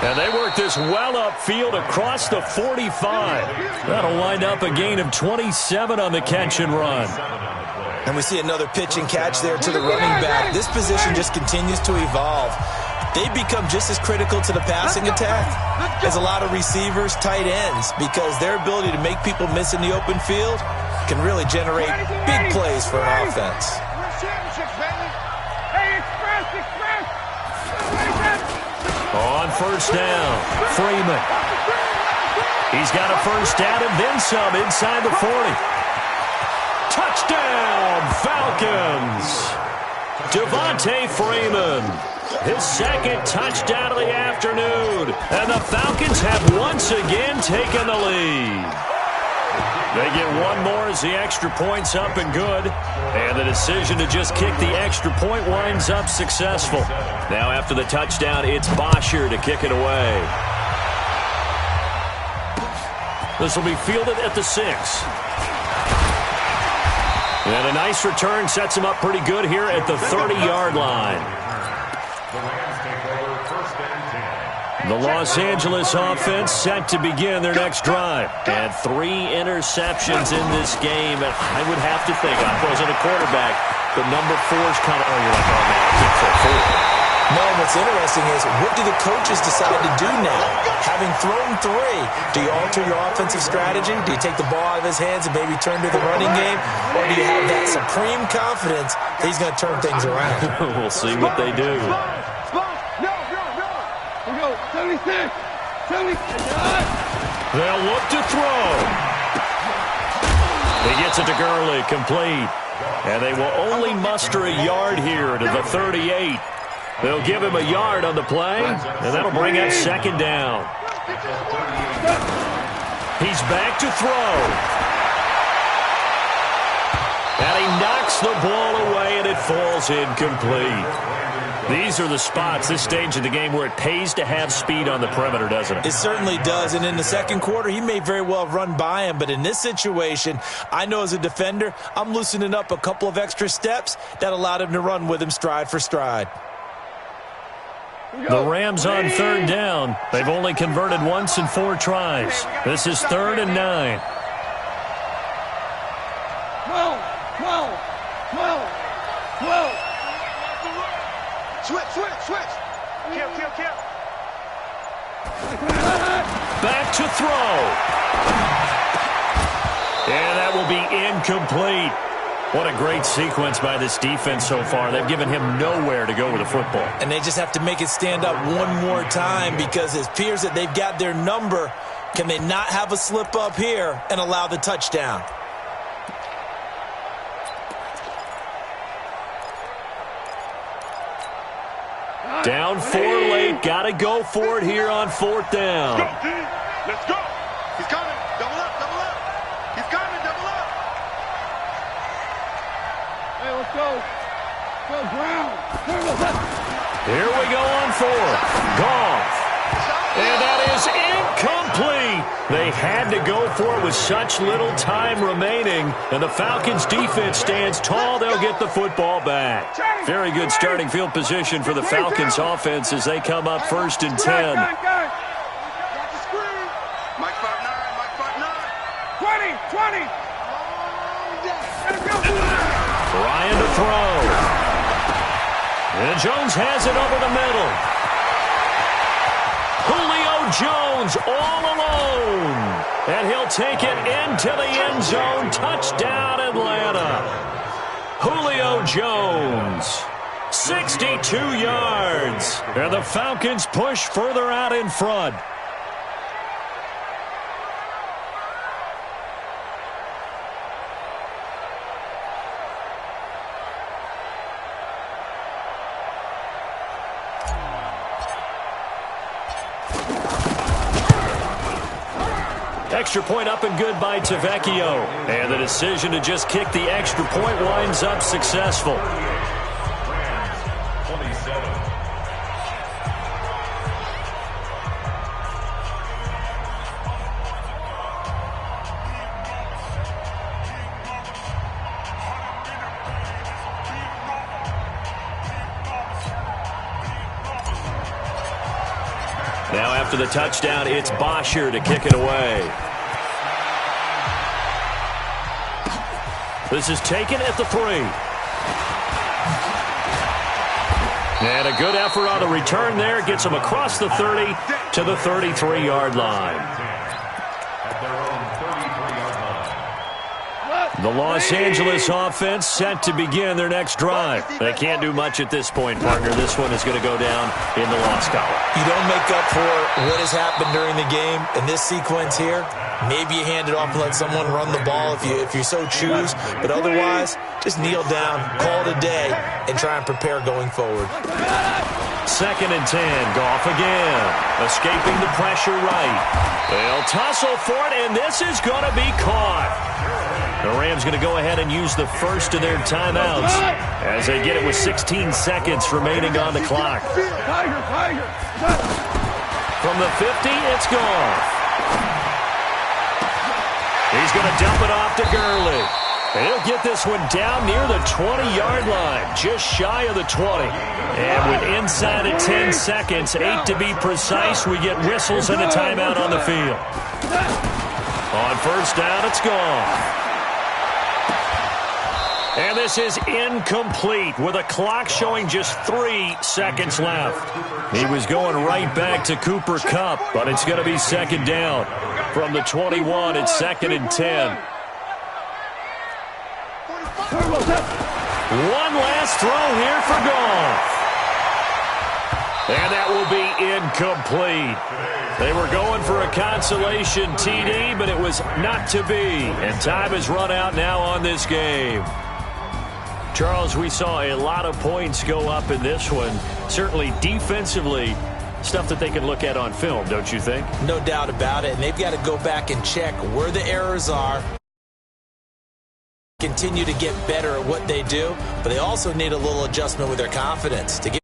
And they work this well upfield across the 45. That'll wind up a gain of 27 on the catch and run. And we see another pitch and catch there to the running back. This position just continues to evolve. They become just as critical to the passing attack as a lot of receivers, tight ends, because their ability to make people miss in the open field can really generate big plays for an offense. On first down, Freeman. He's got a first down and then some inside the 40. Touchdown, Falcons! Devontae Freeman. His second touchdown of the afternoon. And the Falcons have once again taken the lead. They get one more as the extra point's up and good. And the decision to just kick the extra point winds up successful. Now after the touchdown, it's Bosher to kick it away. This will be fielded at the 6. And a nice return sets him up pretty good here at the 30-yard line. The Los Angeles offense set to begin their next drive. And 3 interceptions in this game. And I would have to think, I wasn't a quarterback, but number 4's kind of, oh, you're like, oh, man, I think for 4. No, what's interesting is, what do the coaches decide to do now? Having thrown 3, do you alter your offensive strategy? Do you take the ball out of his hands and maybe turn to the running game? Or do you have that supreme confidence that he's going to turn things around? We'll see what they do. They'll look to throw. He gets it to Gurley, complete. And they will only muster a yard here to the 38. They'll give him a yard on the play, and that'll bring up second down. He's back to throw. And he knocks the ball away, and it falls incomplete. These are the spots, this stage of the game, where it pays to have speed on the perimeter, doesn't it? It certainly does, and in the second quarter, he may very well run by him, but in this situation, I know as a defender, I'm loosening up a couple of extra steps that allowed him to run with him stride for stride. The Rams on third down. They've only converted once in 4 tries. This is 3rd and 9. 12. Switch. Kill. Back to throw. And that will be incomplete. What a great sequence by this defense so far. They've given him nowhere to go with the football. And they just have to make it stand up one more time, because it appears that they've got their number. Can they not have a slip up here and allow the touchdown? Down 4 late. Got to go for it here on 4th down. Let's go. He's coming. Double up. He's coming. Double up. Hey, let's go. Go, Brown. Here we go on 4. Goff. And that is incomplete. Complete. They had to go for it with such little time remaining, and the Falcons' defense stands tall. They'll get the football back. Very good starting field position for the Falcons' offense as they come up 1st and 10. Mike 5-9, Mike 5-9. 20. Ryan to throw. And Jones has it over the middle. Julio Jones all alone. And he'll take it into the end zone. Touchdown, Atlanta. Julio Jones, 62 yards. And the Falcons push further out in front. Extra point up and good by Tavecchio. And the decision to just kick the extra point winds up successful. Now after the touchdown, it's Bosher to kick it away. This is taken at the 3. And a good effort on the return there. Gets them across the 30 to the 33-yard line. The Los Angeles offense set to begin their next drive. They can't do much at this point, partner. This one is going to go down in the loss column. You don't make up for what has happened during the game in this sequence here. Maybe you hand it off and let someone run the ball if you so choose. But otherwise, just kneel down, call it a day, and try and prepare going forward. 2nd and 10. Goff again. Escaping the pressure right. They'll tussle for it, and this is going to be caught. The Rams going to go ahead and use the first of their timeouts as they get it with 16 seconds remaining on the clock. From the 50, it's Goff. He's going to dump it off to Gurley. He'll get this one down near the 20-yard line, just shy of the 20. And with inside of 10 seconds, 8 to be precise, we get whistles and a timeout on the field. On 1st down, it's Goff. And this is incomplete with a clock showing just 3 seconds left. He was going right back to Cooper Kupp, but it's going to be 2nd down. From the 21, it's 2nd and 10. One last throw here for Goff. And that will be incomplete. They were going for a consolation TD, but it was not to be. And time has run out now on this game. Charles, we saw a lot of points go up in this one. Certainly defensively, stuff that they can look at on film, don't you think? No doubt about it. And they've got to go back and check where the errors are. Continue to get better at what they do, but they also need a little adjustment with their confidence to get